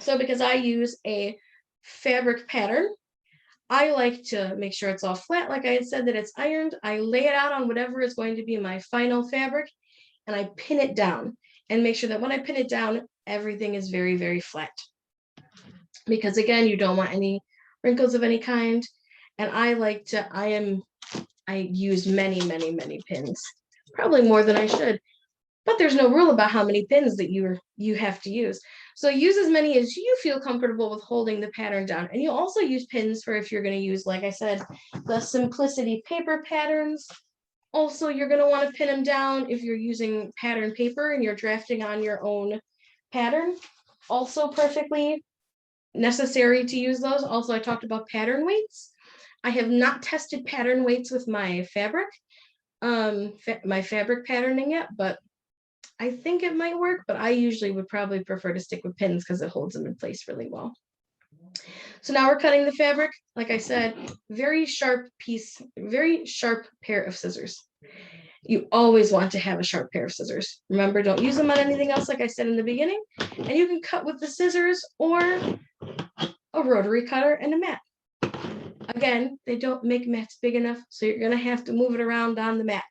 So because I use a fabric pattern, I like to make sure it's all flat, like I had said, that it's ironed. I lay it out on whatever is going to be my final fabric, and I pin it down and make sure that when I pin it down, everything is very, very flat. Because again, you don't want any wrinkles of any kind. And I use many, many, many pins, probably more than I should, but there's no rule about how many pins that you have to use. So use as many as you feel comfortable with holding the pattern down. And you'll also use pins for if you're going to use, like I said, the Simplicity paper patterns. Also, you're going to want to pin them down if you're using pattern paper and you're drafting on your own pattern. Also perfectly necessary to use those. Also, I talked about pattern weights. I have not tested pattern weights with my fabric, my fabric patterning yet, but I think it might work, but I usually would probably prefer to stick with pins because it holds them in place really well. So now we're cutting the fabric. Like I said, very sharp pair of scissors. You always want to have a sharp pair of scissors. Remember, don't use them on anything else, like I said in the beginning. And you can cut with the scissors or a rotary cutter and a mat. Again, they don't make mats big enough, so you're gonna have to move it around on the mat.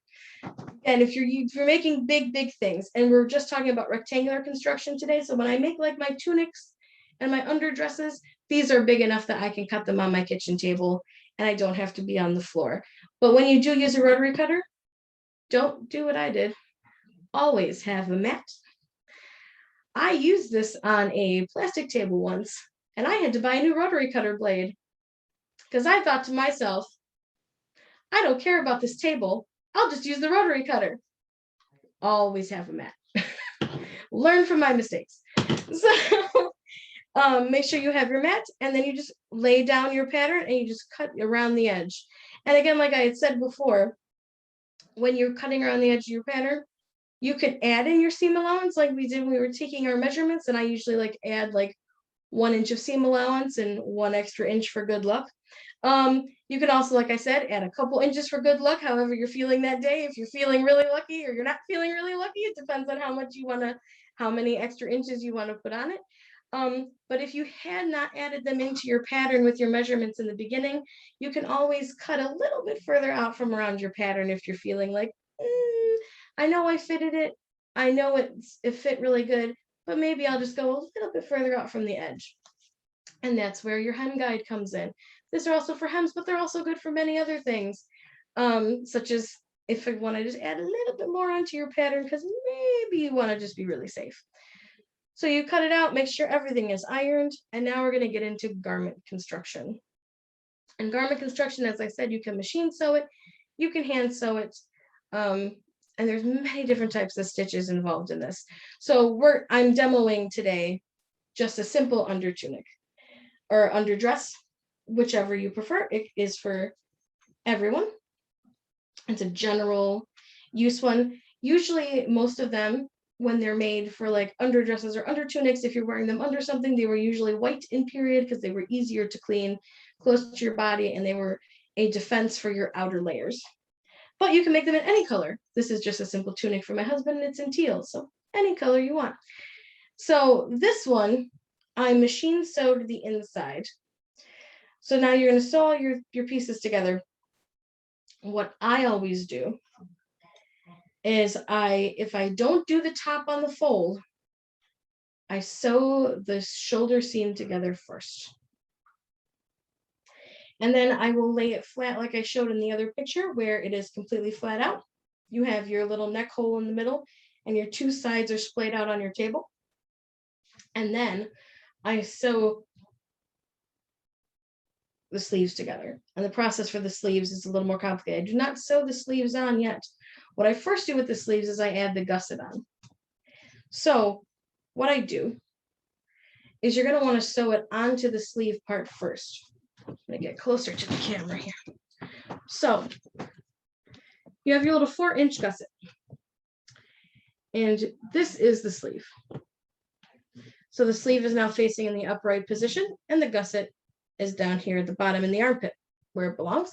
And if you're making big things, and we're just talking about rectangular construction today, so when I make like my tunics and my underdresses, these are big enough that I can cut them on my kitchen table and I don't have to be on the floor. But when you do use a rotary cutter, don't do what I did. Always have a mat. I used this on a plastic table once, and I had to buy a new rotary cutter blade because I thought to myself, I don't care about this table. I'll just use the rotary cutter. Always have a mat. Learn from my mistakes. So make sure you have your mat, and then you just lay down your pattern and you just cut around the edge. And again, like I had said before, when you're cutting around the edge of your pattern, you can add in your seam allowance like we did when we were taking our measurements. And I usually like add like 1 inch of seam allowance and 1 extra inch for good luck. You can also, like I said, add a couple inches for good luck, however you're feeling that day. If you're feeling really lucky or you're not feeling really lucky, it depends on how many extra inches you want to put on it. But if you had not added them into your pattern with your measurements in the beginning, you can always cut a little bit further out from around your pattern if you're feeling like, I know I fitted it, I know it fit really good, but maybe I'll just go a little bit further out from the edge. And that's where your hem guide comes in. These are also for hems, but they're also good for many other things, such as if you want to just add a little bit more onto your pattern because maybe you want to just be really safe. So you cut it out, make sure everything is ironed, and now we're going to get into garment construction. And garment construction, as I said, you can machine sew it, you can hand sew it, and there's many different types of stitches involved in this. So I'm demoing today just a simple under tunic or underdress, whichever you prefer. It is for everyone. It's a general use one. Usually most of them, when they're made for like underdresses or under tunics, if you're wearing them under something, they were usually white in period because they were easier to clean, close to your body, and they were a defense for your outer layers. But you can make them in any color. This is just a simple tunic for my husband, and it's in teal, so any color you want. So this one, I machine sewed the inside. So now you're going to sew all your pieces together. What I always do is if I don't do the top on the fold, I sew the shoulder seam together first. And then I will lay it flat like I showed in the other picture where it is completely flat out. You have your little neck hole in the middle and your two sides are splayed out on your table. And then I sew the sleeves together. And the process for the sleeves is a little more complicated. I do not sew the sleeves on yet. What I first do with the sleeves is I add the gusset on. So what I do is you're going to want to sew it onto the sleeve part first. I'm going to get closer to the camera here. So you have your little 4-inch gusset. And this is the sleeve. So the sleeve is now facing in the upright position, and the gusset is down here at the bottom in the armpit where it belongs.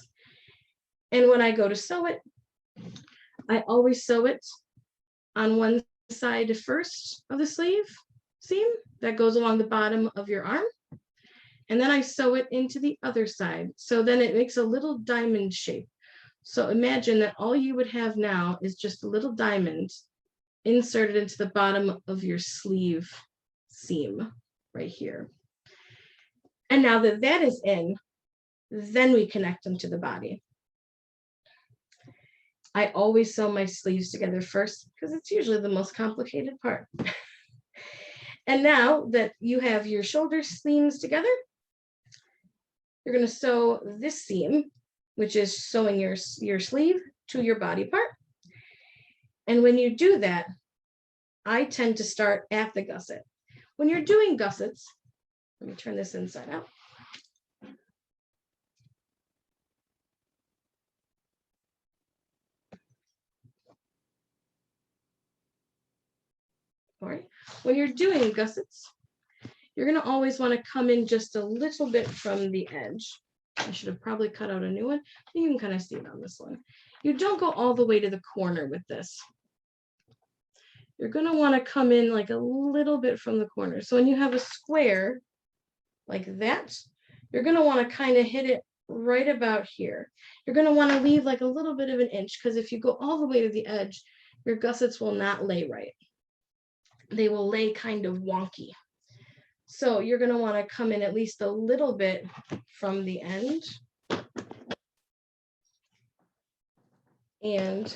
And when I go to sew it, I always sew it on one side first of the sleeve seam that goes along the bottom of your arm. And then I sew it into the other side. So then it makes a little diamond shape. So imagine that all you would have now is just a little diamond inserted into the bottom of your sleeve seam right here. And now that that is in, then we connect them to the body. I always sew my sleeves together first because it's usually the most complicated part. And now that you have your shoulder seams together, you're going to sew this seam, which is sewing your sleeve to your body part. And when you do that, I tend to start at the gusset. When you're doing gussets, let me turn this inside out. All right. When you're doing gussets, you're going to always want to come in just a little bit from the edge. I should have probably cut out a new one. You can kind of see it on this one. You don't go all the way to the corner with this. You're going to want to come in like a little bit from the corner. So when you have a square like that, you're going to want to kind of hit it right about here. You're going to want to leave like a little bit of an inch, because if you go all the way to the edge, your gussets will not lay right. They will lay kind of wonky. So you're going to want to come in at least a little bit from the end. And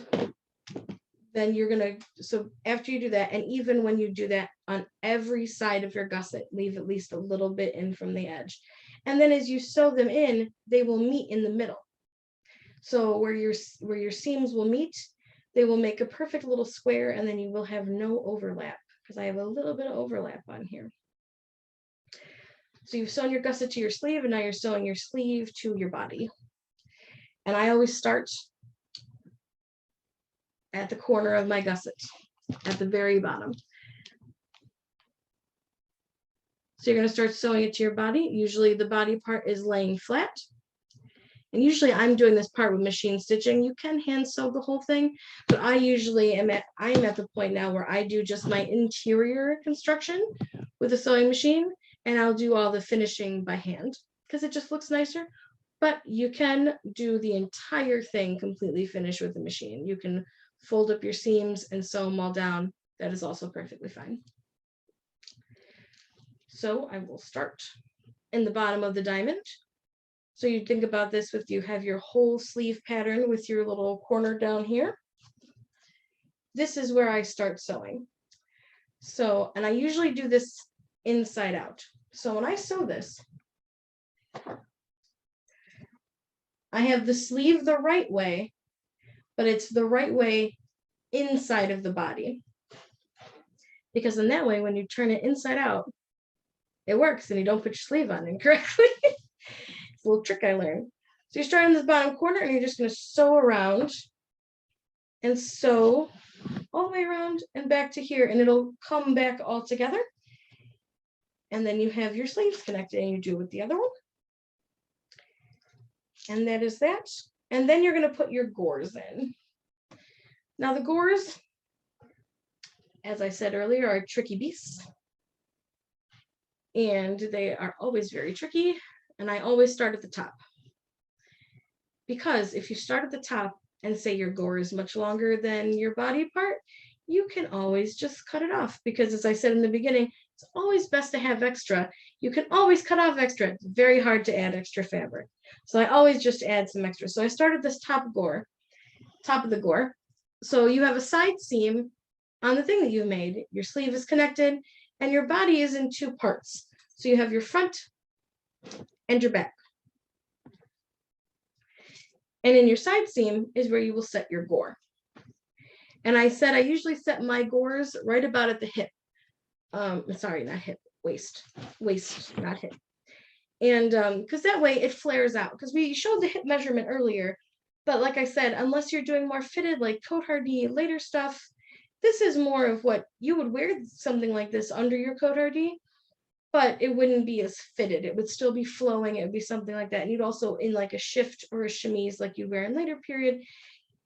then you're going to, so after you do that, and even when you do that on every side of your gusset, leave at least a little bit in from the edge. And then as you sew them in, they will meet in the middle. So where your seams will meet, they will make a perfect little square, and then you will have no overlap, because I have a little bit of overlap on here. So you've sewn your gusset to your sleeve, and now you're sewing your sleeve to your body. And I always start at the corner of my gusset, at the very bottom. So you're going to start sewing it to your body. Usually the body part is laying flat. And usually I'm doing this part with machine stitching. You can hand sew the whole thing, but I usually I'm at the point now where I do just my interior construction with a sewing machine, and I'll do all the finishing by hand because it just looks nicer. But you can do the entire thing completely finished with the machine. You can fold up your seams and sew them all down. That is also perfectly fine. So I will start in the bottom of the diamond. So you think about this with, you have your whole sleeve pattern with your little corner down here. This is where I start sewing. So, and I usually do this inside out. So when I sew this, I have the sleeve the right way, but it's the right way inside of the body. Because in that way, when you turn it inside out, it works and you don't put your sleeve on incorrectly. It's a little trick I learned. So you start in this bottom corner and you're just going to sew around and sew all the way around and back to here, and it'll come back all together. And then you have your sleeves connected, and you do with the other one. And that is that. And then you're going to put your gores in. Now the gores, as I said earlier, are tricky beasts. And they are always very tricky. and I always start at the top. Because if you start at the top and say your gore is much longer than your body part, you can always just cut it off. Because as I said in the beginning, it's always best to have extra. You can always cut off extra. It's very hard to add extra fabric. So I always just add some extra. So I started this top of the gore. So you have a side seam on the thing that you made. Your sleeve is connected and your body is in two parts. So you have your front and your back. And in your side seam is where you will set your gore. And I said I usually set my gores right about at the hip. Sorry, not hip, waist, not hip. And because that way it flares out. Because we showed the hip measurement earlier, but like I said, unless you're doing more fitted like coat hardy later stuff, this is more of what you would wear something like this under your coat hardy, but it wouldn't be as fitted. It would still be flowing. It would be something like that. And you'd also in like a shift or a chemise like you wear in later period,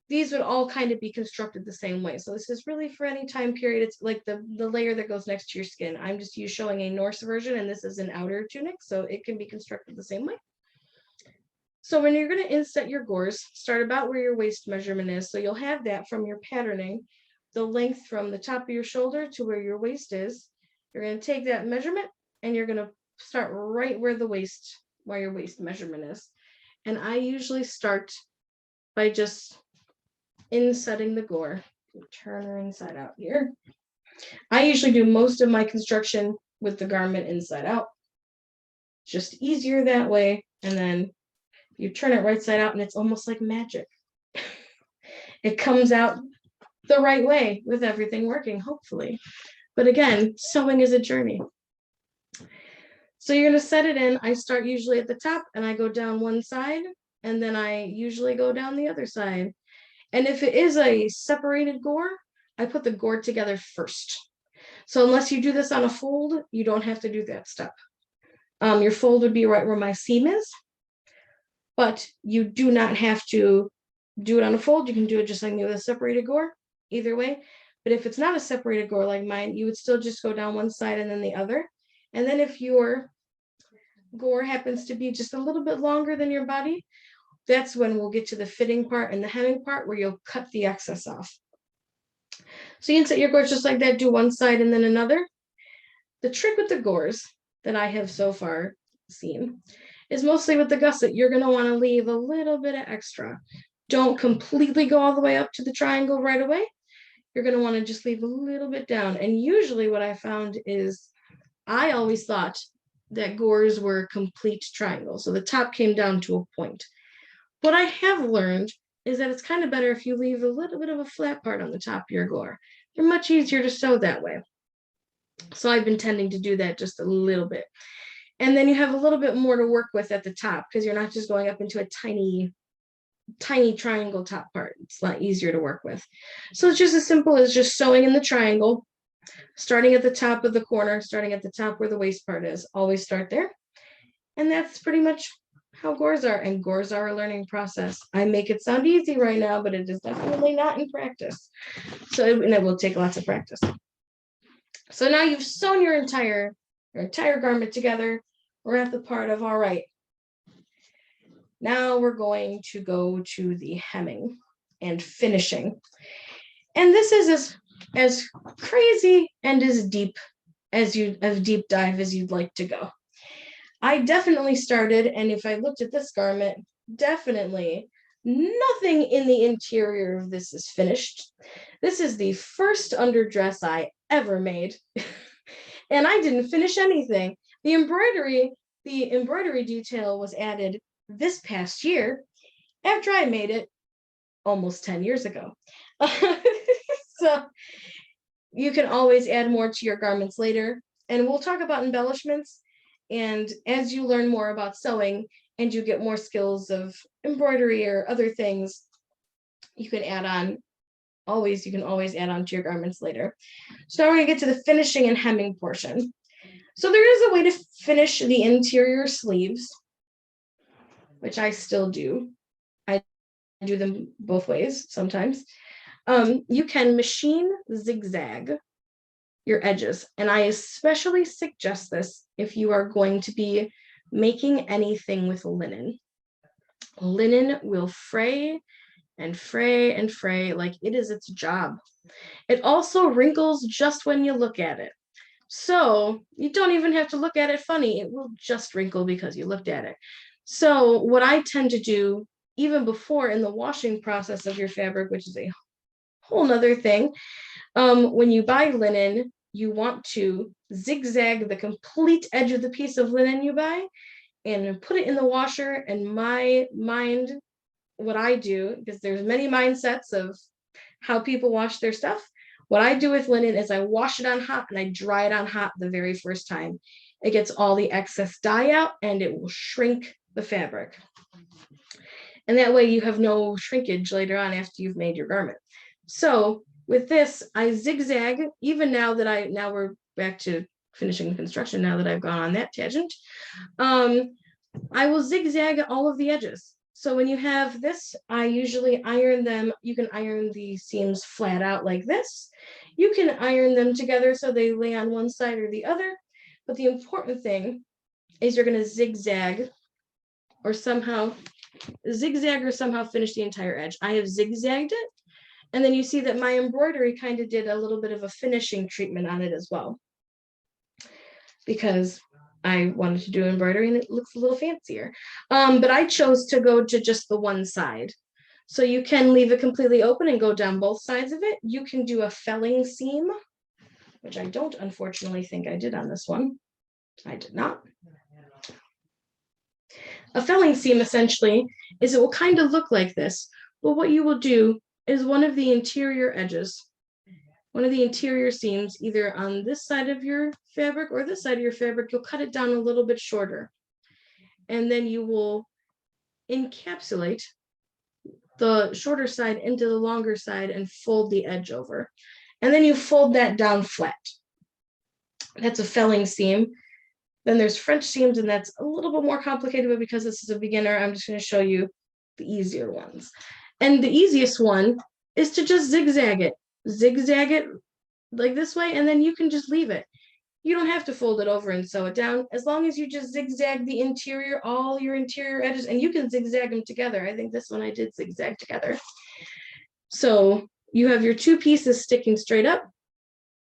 these would all kind of be constructed the same way. So this is really for any time period. It's like the layer that goes next to your skin. I'm just showing a Norse version, and this is an outer tunic, so it can be constructed the same way. So when you're going to inset your gores, start about where your waist measurement is. So you'll have that from your patterning, the length from the top of your shoulder to where your waist is. You're going to take that measurement and you're going to start right where your waist measurement is. And I usually start by just insetting the gore. Turn her inside out here. I usually do most of my construction with the garment inside out. Just easier that way. And then you turn it right side out and it's almost like magic. It comes out the right way with everything working, hopefully. But again, sewing is a journey. So you're going to set it in. I start usually at the top and I go down one side, and then I usually go down the other side. And if it is a separated gore, I put the gore together first. So unless you do this on a fold, you don't have to do that step. Your fold would be right where my seam is, but you do not have to do it on a fold. You can do it just like me with a separated gore, either way. But if it's not a separated gore like mine, you would still just go down one side and then the other. And then if your gore happens to be just a little bit longer than your body, that's when we'll get to the fitting part and the hemming part where you'll cut the excess off. So you insert your gores just like that, do one side and then another. The trick with the gores that I have so far seen is mostly with the gusset. You're going to want to leave a little bit of extra. Don't completely go all the way up to the triangle right away. You're going to want to just leave a little bit down. And usually what I found is I always thought that gores were complete triangles. So the top came down to a point. What I have learned is that it's kind of better if you leave a little bit of a flat part on the top of your gore. They're much easier to sew that way. So I've been tending to do that just a little bit. And then you have a little bit more to work with at the top because you're not just going up into a tiny triangle top part. It's a lot easier to work with. So it's just as simple as just sewing in the triangle, starting at the top of the corner, starting at the top where the waist part is. Always start there. And that's pretty much how gores are. And gores are a learning process. I make it sound easy right now, but it is definitely not in practice. So it will take lots of practice. So now you've sewn your entire garment together. We're at the part of, all right, now we're going to go to the hemming and finishing. And this is as crazy and as deep dive as you'd like to go. I definitely started, and if I looked at this garment, definitely nothing in the interior of this is finished. This is the first underdress I ever made. And I didn't finish anything. The embroidery detail was added this past year after I made it almost 10 years ago. So you can always add more to your garments later. And we'll talk about embellishments. And as you learn more about sewing and you get more skills of embroidery or other things, you can always add on to your garments later. So now we're going to get to the finishing and hemming portion. So there is a way to finish the interior sleeves, which I still do. I do them both ways sometimes. You can machine zigzag your edges. And I especially suggest this if you are going to be making anything with linen. Linen will fray and fray and fray like it is its job. It also wrinkles just when you look at it. So you don't even have to look at it funny. It will just wrinkle because you looked at it. So what I tend to do, even before in the washing process of your fabric, which is a whole nother thing, when you buy linen, you want to zigzag the complete edge of the piece of linen you buy and put it in the washer. And my mind, what I do, because there's many mindsets of how people wash their stuff. What I do with linen is I wash it on hot and I dry it on hot the very first time. It gets all the excess dye out and it will shrink the fabric. And that way you have no shrinkage later on after you've made your garment. So with this, I zigzag, even now we're back to finishing the construction now that I've gone on that tangent. I will zigzag all of the edges. So when you have this, I usually iron them. You can iron the seams flat out like this. You can iron them together so they lay on one side or the other. But the important thing is you're going to zigzag or somehow finish the entire edge. I have zigzagged it. And then you see that my embroidery kind of did a little bit of a finishing treatment on it as well, because I wanted to do embroidery and it looks a little fancier. But I chose to go to just the one side. So you can leave it completely open and go down both sides of it. You can do a felling seam, which I don't unfortunately think I did on this one. I did not. A felling seam essentially is it will kind of look like this, but what you will do is one of the interior edges, one of the interior seams, either on this side of your fabric or this side of your fabric, you'll cut it down a little bit shorter. And then you will encapsulate the shorter side into the longer side and fold the edge over. And then you fold that down flat. That's a felling seam. Then there's French seams, and that's a little bit more complicated, but because this is a beginner, I'm just going to show you the easier ones. And the easiest one is to just zigzag it. Zigzag it like this way, and then you can just leave it. You don't have to fold it over and sew it down, as long as you just zigzag the interior, all your interior edges, and you can zigzag them together. I think this one I did zigzag together. So you have your two pieces sticking straight up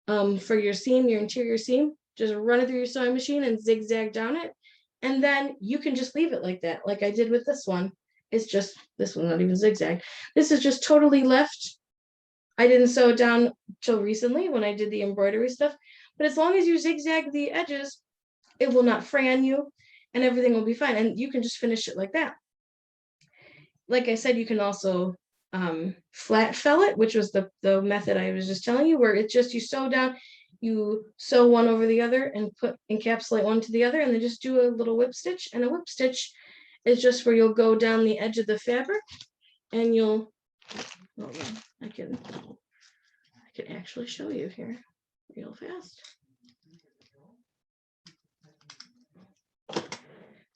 for your seam, your interior seam. Just run it through your sewing machine and zigzag down it. And then you can just leave it like that, like I did with this one. It's just, this one's not even zigzag. This is just totally left. I didn't sew it down till recently when I did the embroidery stuff. But as long as you zigzag the edges, it will not fray on you and everything will be fine. And you can just finish it like that. Like I said, you can also flat fell it, which was the method I was just telling you, where it's just you sew down, you sew one over the other and encapsulate one to the other, and then just do a little whip stitch. And a whip stitch is just where you'll go down the edge of the fabric and you'll, I can actually show you here real fast.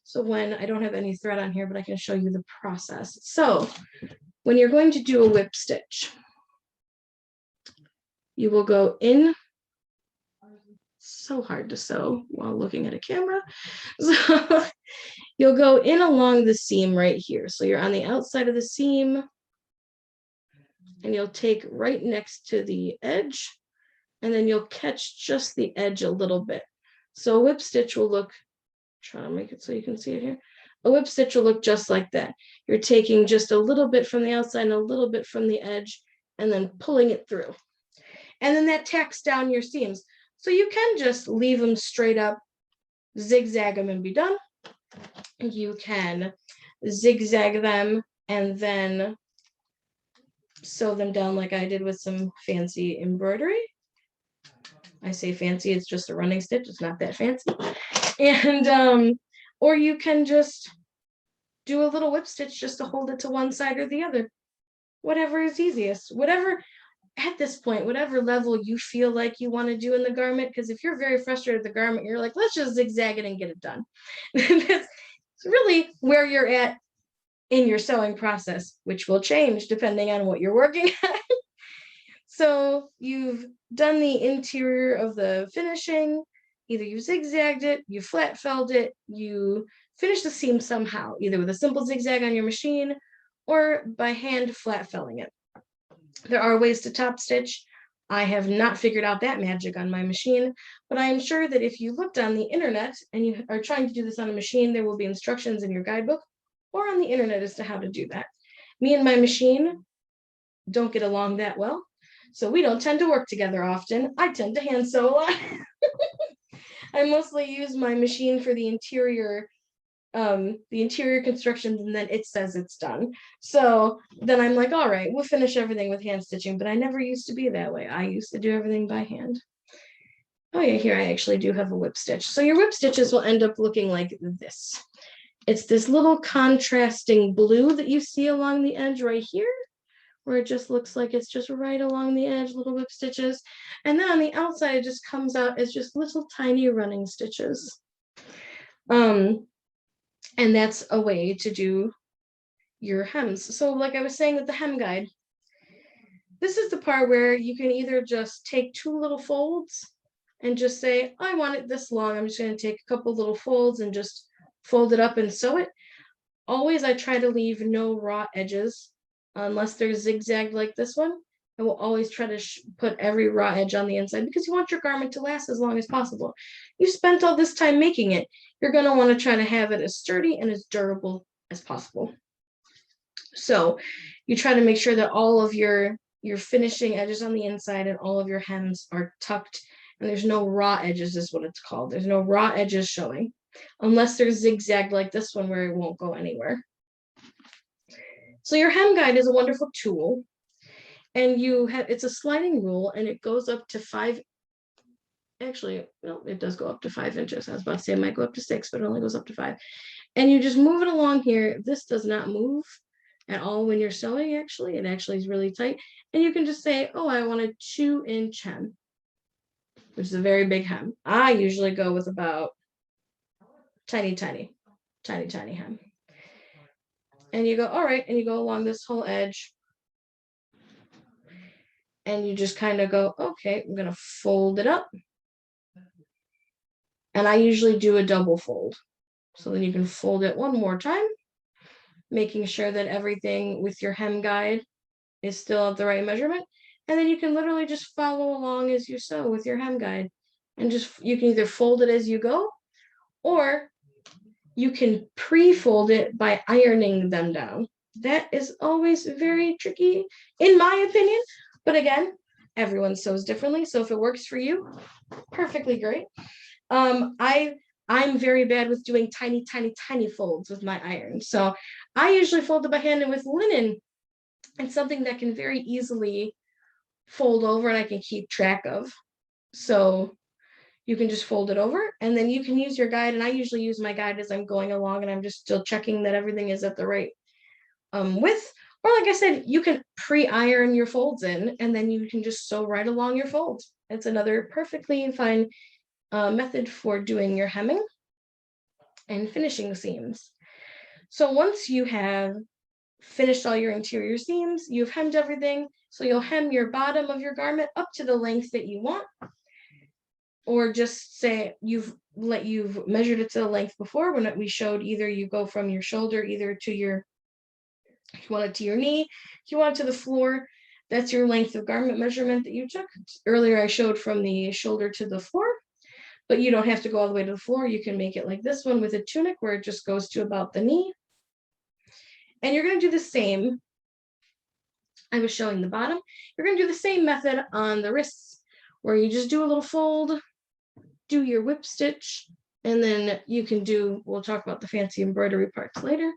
So when I don't have any thread on here, but I can show you the process. So when you're going to do a whip stitch, you will go in. So hard to sew while looking at a camera. So you'll go in along the seam right here. So you're on the outside of the seam and you'll take right next to the edge and then you'll catch just the edge a little bit. So a whip stitch will look, try to make it so you can see it here. A whip stitch will look just like that. You're taking just a little bit from the outside and a little bit from the edge and then pulling it through. And then that tacks down your seams. So you can just leave them straight up, zigzag them and be done. You can zigzag them and then sew them down like I did with some fancy embroidery. I say fancy, it's just a running stitch. It's not that fancy. And, or you can just do a little whip stitch just to hold it to one side or the other. Whatever is easiest, whatever. At this point, whatever level you feel like you want to do in the garment, because if you're very frustrated with the garment, you're like, let's just zigzag it and get it done. It's really where you're at in your sewing process, which will change depending on what you're working at. So you've done the interior of the finishing. either you zigzagged it, you flat felled it, you finished the seam somehow, either with a simple zigzag on your machine or by hand flat felling it. There are ways to top stitch. I have not figured out that magic on my machine, but I am sure that if you looked on the internet and you are trying to do this on a machine, there will be instructions in your guidebook or on the internet as to how to do that. Me and my machine don't get along that well, so we don't tend to work together often. I tend to hand sew a lot. I mostly use my machine for the interior constructions, and then it says it's done. So then I'm like, all right, we'll finish everything with hand stitching, but I never used to be that way. I used to do everything by hand. Oh yeah, here I actually do have a whip stitch. So your whip stitches will end up looking like this. It's this little contrasting blue that you see along the edge right here, where it just looks like it's just right along the edge, little whip stitches. And then on the outside, it just comes out as just little tiny running stitches. And that's a way to do your hems. So like I was saying with the hem guide, this is the part where you can either just take 2 little folds and just say, I want it this long. I'm just going to take a couple little folds and just fold it up and sew it. Always I try to leave no raw edges unless they're zigzagged like this one. I will always try to put every raw edge on the inside because you want your garment to last as long as possible. You spent all this time making it. You're going to want to try to have it as sturdy and as durable as possible. So you try to make sure that all of your finishing edges on the inside and all of your hems are tucked, and there's no raw edges is what it's called. There's no raw edges showing unless they're zigzagged like this one where it won't go anywhere. So your hem guide is a wonderful tool. And it's a sliding rule, and it goes up to 5. Actually, no, it does go up to 5 inches. I was about to say it might go up to 6, but it only goes up to 5. And you just move it along here. This does not move at all when you're sewing, actually. It actually is really tight. And you can just say, oh, I want a 2-inch hem, which is a very big hem. I usually go with about tiny hem. And you go, all right, and you go along this whole edge. And you just kind of go, okay, I'm going to fold it up. And I usually do a double fold. So then you can fold it one more time, making sure that everything with your hem guide is still at the right measurement. And then you can literally just follow along as you sew with your hem guide. And you can either fold it as you go, or you can pre-fold it by ironing them down. That is always very tricky, in my opinion. But again, everyone sews differently. So if it works for you, perfectly great. I'm very bad with doing tiny folds with my iron. So I usually fold it by hand, and with linen, it's something that can very easily fold over and I can keep track of. So you can just fold it over, and then you can use your guide. And I usually use my guide as I'm going along, and I'm just still checking that everything is at the right width. Or like I said, you can pre-iron your folds in, and then you can just sew right along your folds. It's another perfectly fine method for doing your hemming and finishing the seams. So once you have finished all your interior seams, you've hemmed everything. So you'll hem your bottom of your garment up to the length that you want, or just say you've measured it to the length before when we showed either you go from your shoulder either to your, if you want it to your knee, if you want it to the floor, that's your length of garment measurement that you took. Earlier I showed from the shoulder to the floor, but you don't have to go all the way to the floor. You can make it like this one with a tunic where it just goes to about the knee. And you're going to do the same. I was showing the bottom. You're going to do the same method on the wrists, where you just do a little fold, do your whip stitch, and then you can we'll talk about the fancy embroidery parts later.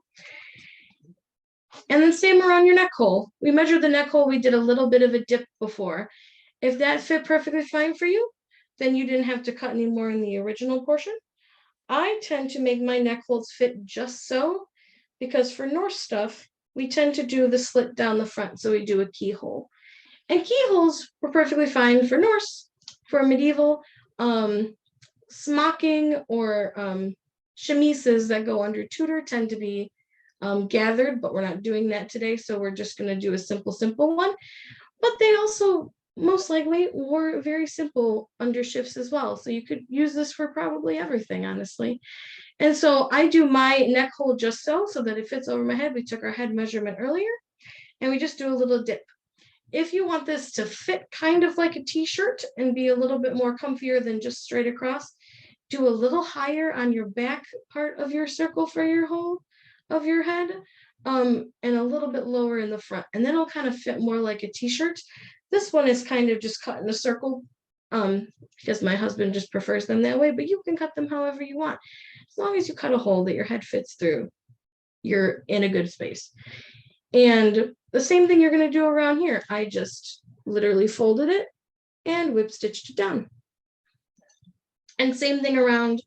And then same around your neck hole. We measured the neck hole. We did a little bit of a dip before. If that fit perfectly fine for you, then you didn't have to cut any more in the original portion. I tend to make my neck holes fit just so, because for Norse stuff, we tend to do the slit down the front, so we do a keyhole. And keyholes were perfectly fine for Norse. For medieval, smocking or chemises that go under Tudor tend to be gathered, but we're not doing that today, so we're just going to do a simple one. But they also most likely wore very simple undershifts as well. So you could use this for probably everything, honestly. And so I do my neck hole just so that it fits over my head. We took our head measurement earlier and we just do a little dip. If you want this to fit kind of like a t-shirt and be a little bit more comfier than just straight across, do a little higher on your back part of your circle for your hole of your head, and a little bit lower in the front. And then it'll kind of fit more like a t-shirt. This one is kind of just cut in a circle, because my husband just prefers them that way, but you can cut them however you want. As long as you cut a hole that your head fits through, you're in a good space. And the same thing you're going to do around here. I just literally folded it and whip stitched it down. And same thing around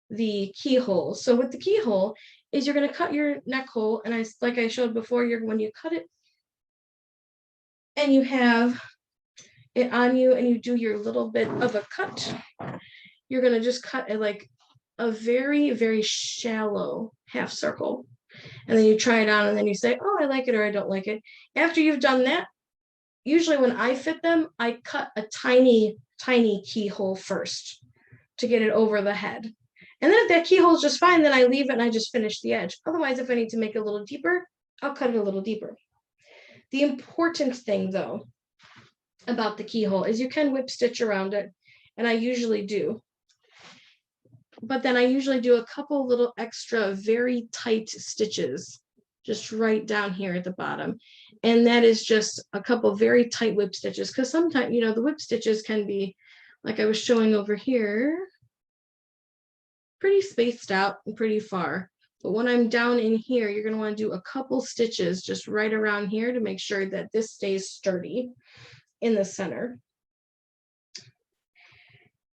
the keyhole. So with the keyhole is you're going to cut your neck hole, and like I showed before, when you cut it and you have it on you and you do your little bit of a cut, you're going to just cut it like a very, very shallow half circle. And then you try it on and then you say, oh, I like it or I don't like it. After you've done that, usually when I fit them, I cut a tiny, tiny keyhole first to get it over the head. And then if that keyhole is just fine, then I leave it and I just finish the edge. Otherwise, if I need to make it a little deeper, I'll cut it a little deeper. The important thing, though, about the keyhole is you can whip stitch around it, and I usually do. But then I usually do a couple little extra very tight stitches just right down here at the bottom. And that is just a couple very tight whip stitches, because sometimes, the whip stitches can be, like I was showing over here, pretty spaced out and pretty far. But when I'm down in here, you're going to want to do a couple stitches just right around here to make sure that this stays sturdy in the center.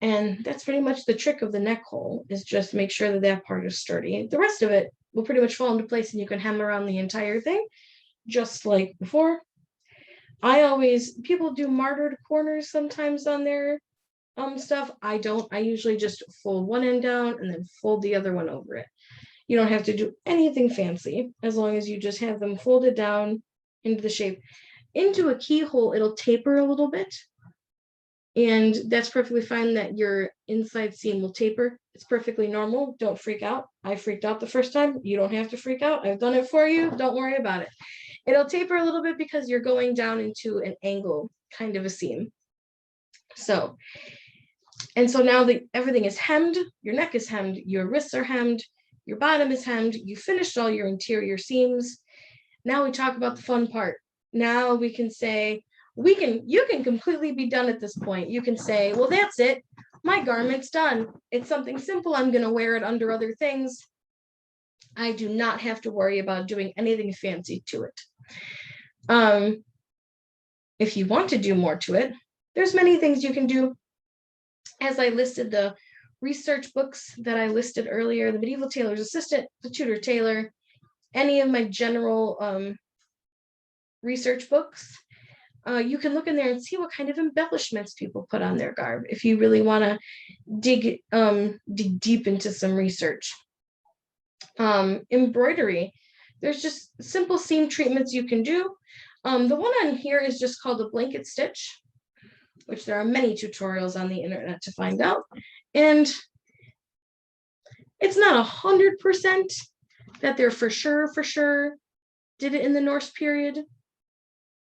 And that's pretty much the trick of the neck hole, is just make sure that that part is sturdy. The rest of it will pretty much fall into place and you can hem around the entire thing, just like before. People do martyred corners sometimes on their stuff. I don't. I usually just fold one end down and then fold the other one over it. You don't have to do anything fancy, as long as you just have them folded down into the shape. Into a keyhole, it'll taper a little bit. And that's perfectly fine that your inside seam will taper. It's perfectly normal. Don't freak out. I freaked out the first time. You don't have to freak out. I've done it for you. Don't worry about it. It'll taper a little bit because you're going down into an angle kind of a seam. So now that everything is hemmed, your neck is hemmed, your wrists are hemmed, your bottom is hemmed, you finished all your interior seams. Now we talk about the fun part. Now we can say, you can completely be done at this point. You can say, well, that's it. My garment's done. It's something simple. I'm going to wear it under other things. I do not have to worry about doing anything fancy to it. If you want to do more to it, there's many things you can do. As I listed the research books that I listed earlier, the Medieval Tailor's Assistant, the Tudor Tailor, any of my general research books, you can look in there and see what kind of embellishments people put on their garb if you really want to dig deep into some research. Embroidery, there's just simple seam treatments you can do. The one on here is just called a blanket stitch, which there are many tutorials on the internet to find out. And it's not 100% that they're for sure did it in the Norse period,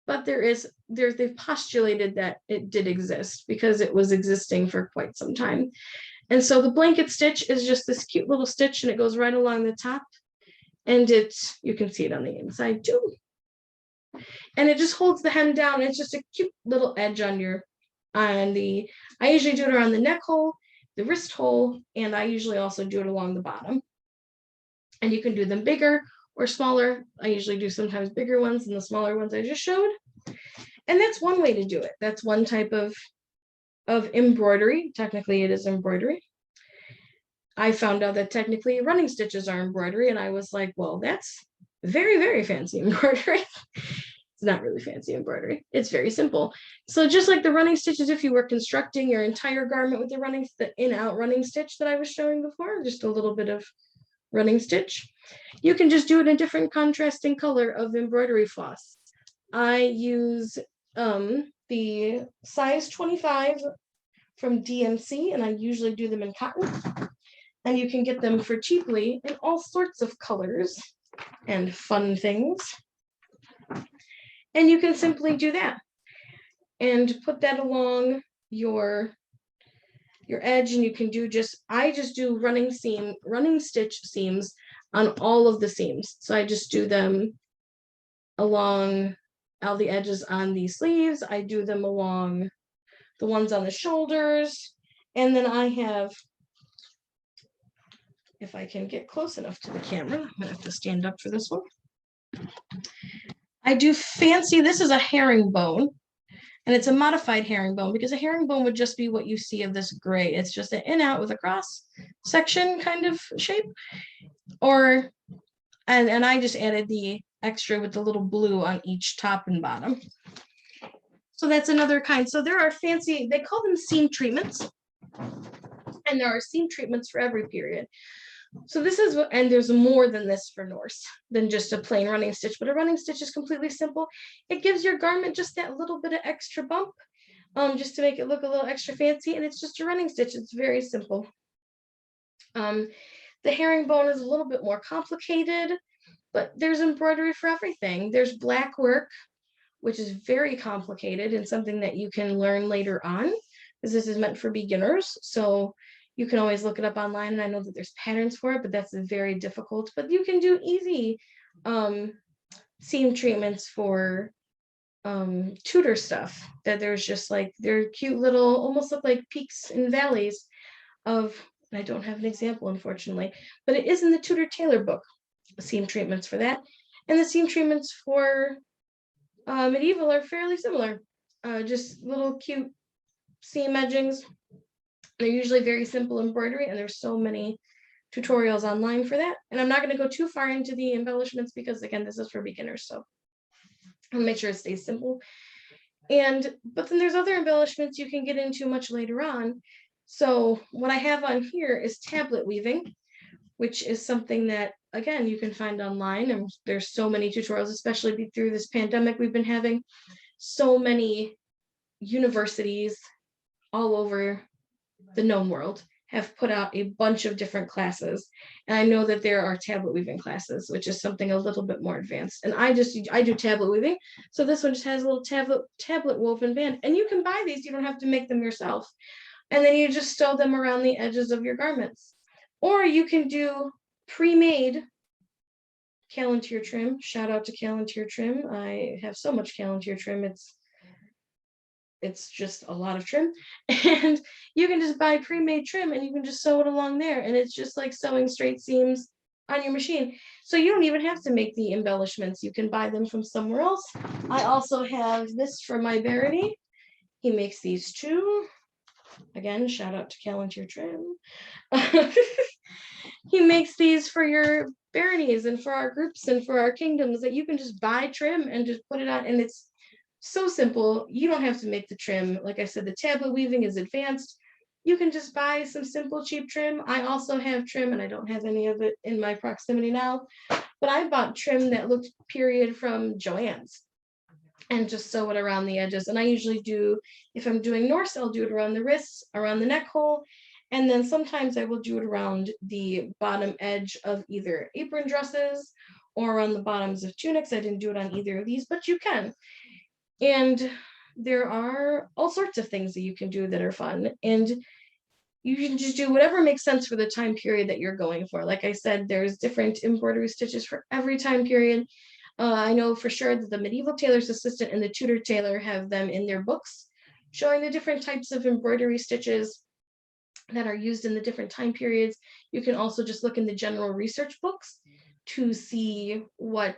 but they've postulated that it did exist because it was existing for quite some time. And so the blanket stitch is just this cute little stitch, and it goes right along the top, and you can see it on the inside too. And it just holds the hem down. It's just a cute little edge I usually do it around the neck hole, the wrist hole, and I usually also do it along the bottom. And you can do them bigger or smaller. I usually do sometimes bigger ones than the smaller ones I just showed. And that's one way to do it. That's one type of embroidery. Technically, it is embroidery. I found out that technically running stitches are embroidery, and I was like, well, that's very, very fancy embroidery. It's not really fancy embroidery. It's very simple. So just like the running stitches, if you were constructing your entire garment with the in-out running stitch that I was showing before, just a little bit of running stitch, you can just do it in different contrasting color of embroidery floss. I use the size 25 from DMC, and I usually do them in cotton. And you can get them for cheaply in all sorts of colors and fun things. And you can simply do that and put that along your edge, and you can do I just do running stitch seams on all of the seams. So I just do them along all the edges on the sleeves. I do them along the ones on the shoulders. And then I have, if I can get close enough to the camera, I'm gonna have to stand up for this one. I do fancy, this is a herringbone, and it's a modified herringbone because a herringbone would just be what you see of this gray. It's just an in out with a cross section kind of shape. And I just added the extra with the little blue on each top and bottom. So that's another kind. So there are fancy, they call them seam treatments. And there are seam treatments for every period. So this is, and there's more than this for Norse than just a plain running stitch, but a running stitch is completely simple. It gives your garment just that little bit of extra bump, just to make it look a little extra fancy, and it's just a running stitch. It's very simple. The herringbone is a little bit more complicated, but there's embroidery for everything. There's black work, which is very complicated and something that you can learn later on, because this is meant for beginners. So you can always look it up online, and I know that there's patterns for it, but that's very difficult. But you can do easy seam treatments for Tudor stuff, that there's just like, they're cute little, almost look like peaks and valleys of, I don't have an example, unfortunately, but it is in the Tudor Tailor book, seam treatments for that. And the seam treatments for medieval are fairly similar, just little cute seam edgings. They're usually very simple embroidery, and there's so many tutorials online for that. And I'm not going to go too far into the embellishments because, again, this is for beginners, so I'll make sure it stays simple. But then there's other embellishments you can get into much later on. So what I have on here is tablet weaving, which is something that, again, you can find online, and there's so many tutorials, especially through this pandemic we've been having. So many universities all over the known world have put out a bunch of different classes, and I know that there are tablet weaving classes, which is something a little bit more advanced. And I do tablet weaving, so this one just has a little tablet woven band, and you can buy these. You don't have to make them yourself, and then you just sew them around the edges of your garments, or you can do pre-made Callantyre trim. Shout out to Callantyre trim. I have so much Callantyre trim. It's just a lot of trim, and you can just buy pre-made trim and you can just sew it along there, and it's just like sewing straight seams on your machine. So you don't even have to make the embellishments. You can buy them from somewhere else. I also have this for my Verity. He makes these too. Again, shout out to Callantyre trim. He makes these for your Verities and for our groups and for our kingdoms, that you can just buy trim and just put it on, and it's so simple. You don't have to make the trim. Like I said, the tablet weaving is advanced. You can just buy some simple cheap trim. I also have trim, and I don't have any of it in my proximity now, but I bought trim that looked period from Joann's and just sew it around the edges. And I usually do, if I'm doing Norse, I'll do it around the wrists, around the neck hole, and then sometimes I will do it around the bottom edge of either apron dresses or around the bottoms of tunics. I didn't do it on either of these, but you can. And there are all sorts of things that you can do that are fun, and you can just do whatever makes sense for the time period that you're going for. Like I said, there's different embroidery stitches for every time period. I know for sure that the Medieval Tailor's Assistant and the Tudor Tailor have them in their books, showing the different types of embroidery stitches that are used in the different time periods. You can also just look in the general research books to see what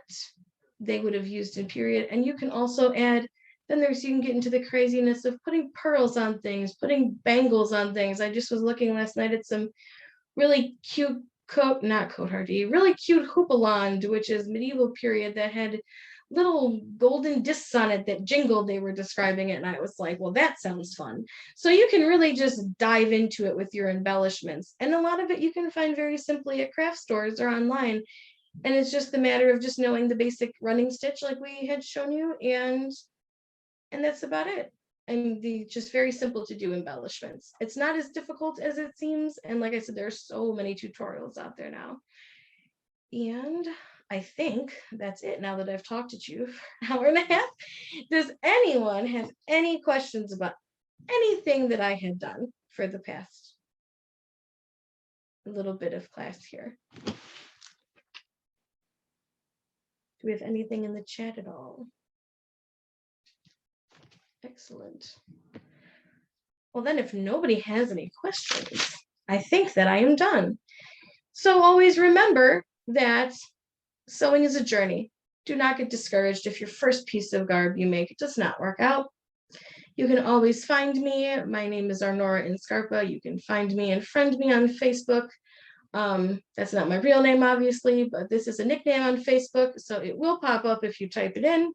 they would have used in period. And you can also add, then you can get into the craziness of putting pearls on things, putting bangles on things. I just was looking last night at some really cute really cute houppelande, which is medieval period, that had little golden discs on it that jingled. They were describing it, and I was like, well, that sounds fun. So you can really just dive into it with your embellishments, and a lot of it you can find very simply at craft stores or online. And it's just a matter of just knowing the basic running stitch like we had shown you, and that's about it. and the just very simple to do embellishments. It's not as difficult as it seems. And like I said, there's so many tutorials out there now. And I think that's it now that I've talked to you for an hour and a half. Does anyone have any questions about anything that I had done for the past little bit of class here? Do we have anything in the chat at all? Excellent. Well, then if nobody has any questions, I think that I am done. So always remember that sewing is a journey. Do not get discouraged if your first piece of garb you make does not work out. You can always find me. My name is Arnora in Skarpa. You can find me and friend me on Facebook. That's not my real name, obviously, but this is a nickname on Facebook, so it will pop up if you type it in.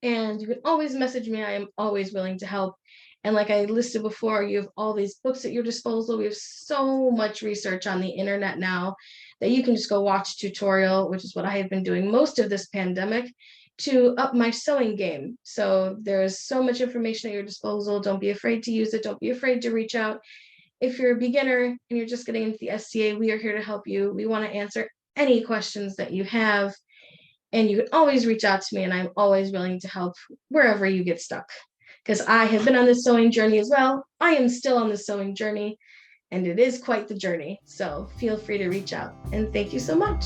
And you can always message me. I am always willing to help. And like I listed before, you have all these books at your disposal. We have so much research on the internet now that you can just go watch a tutorial, which is what I have been doing most of this pandemic, to up my sewing game. So there's so much information at your disposal. Don't be afraid to use it. Don't be afraid to reach out. If you're a beginner and you're just getting into the SCA, we are here to help you. We want to answer any questions that you have. And you can always reach out to me, and I'm always willing to help wherever you get stuck. Because I have been on this sewing journey as well. I am still on the sewing journey, and it is quite the journey. So feel free to reach out. And thank you so much.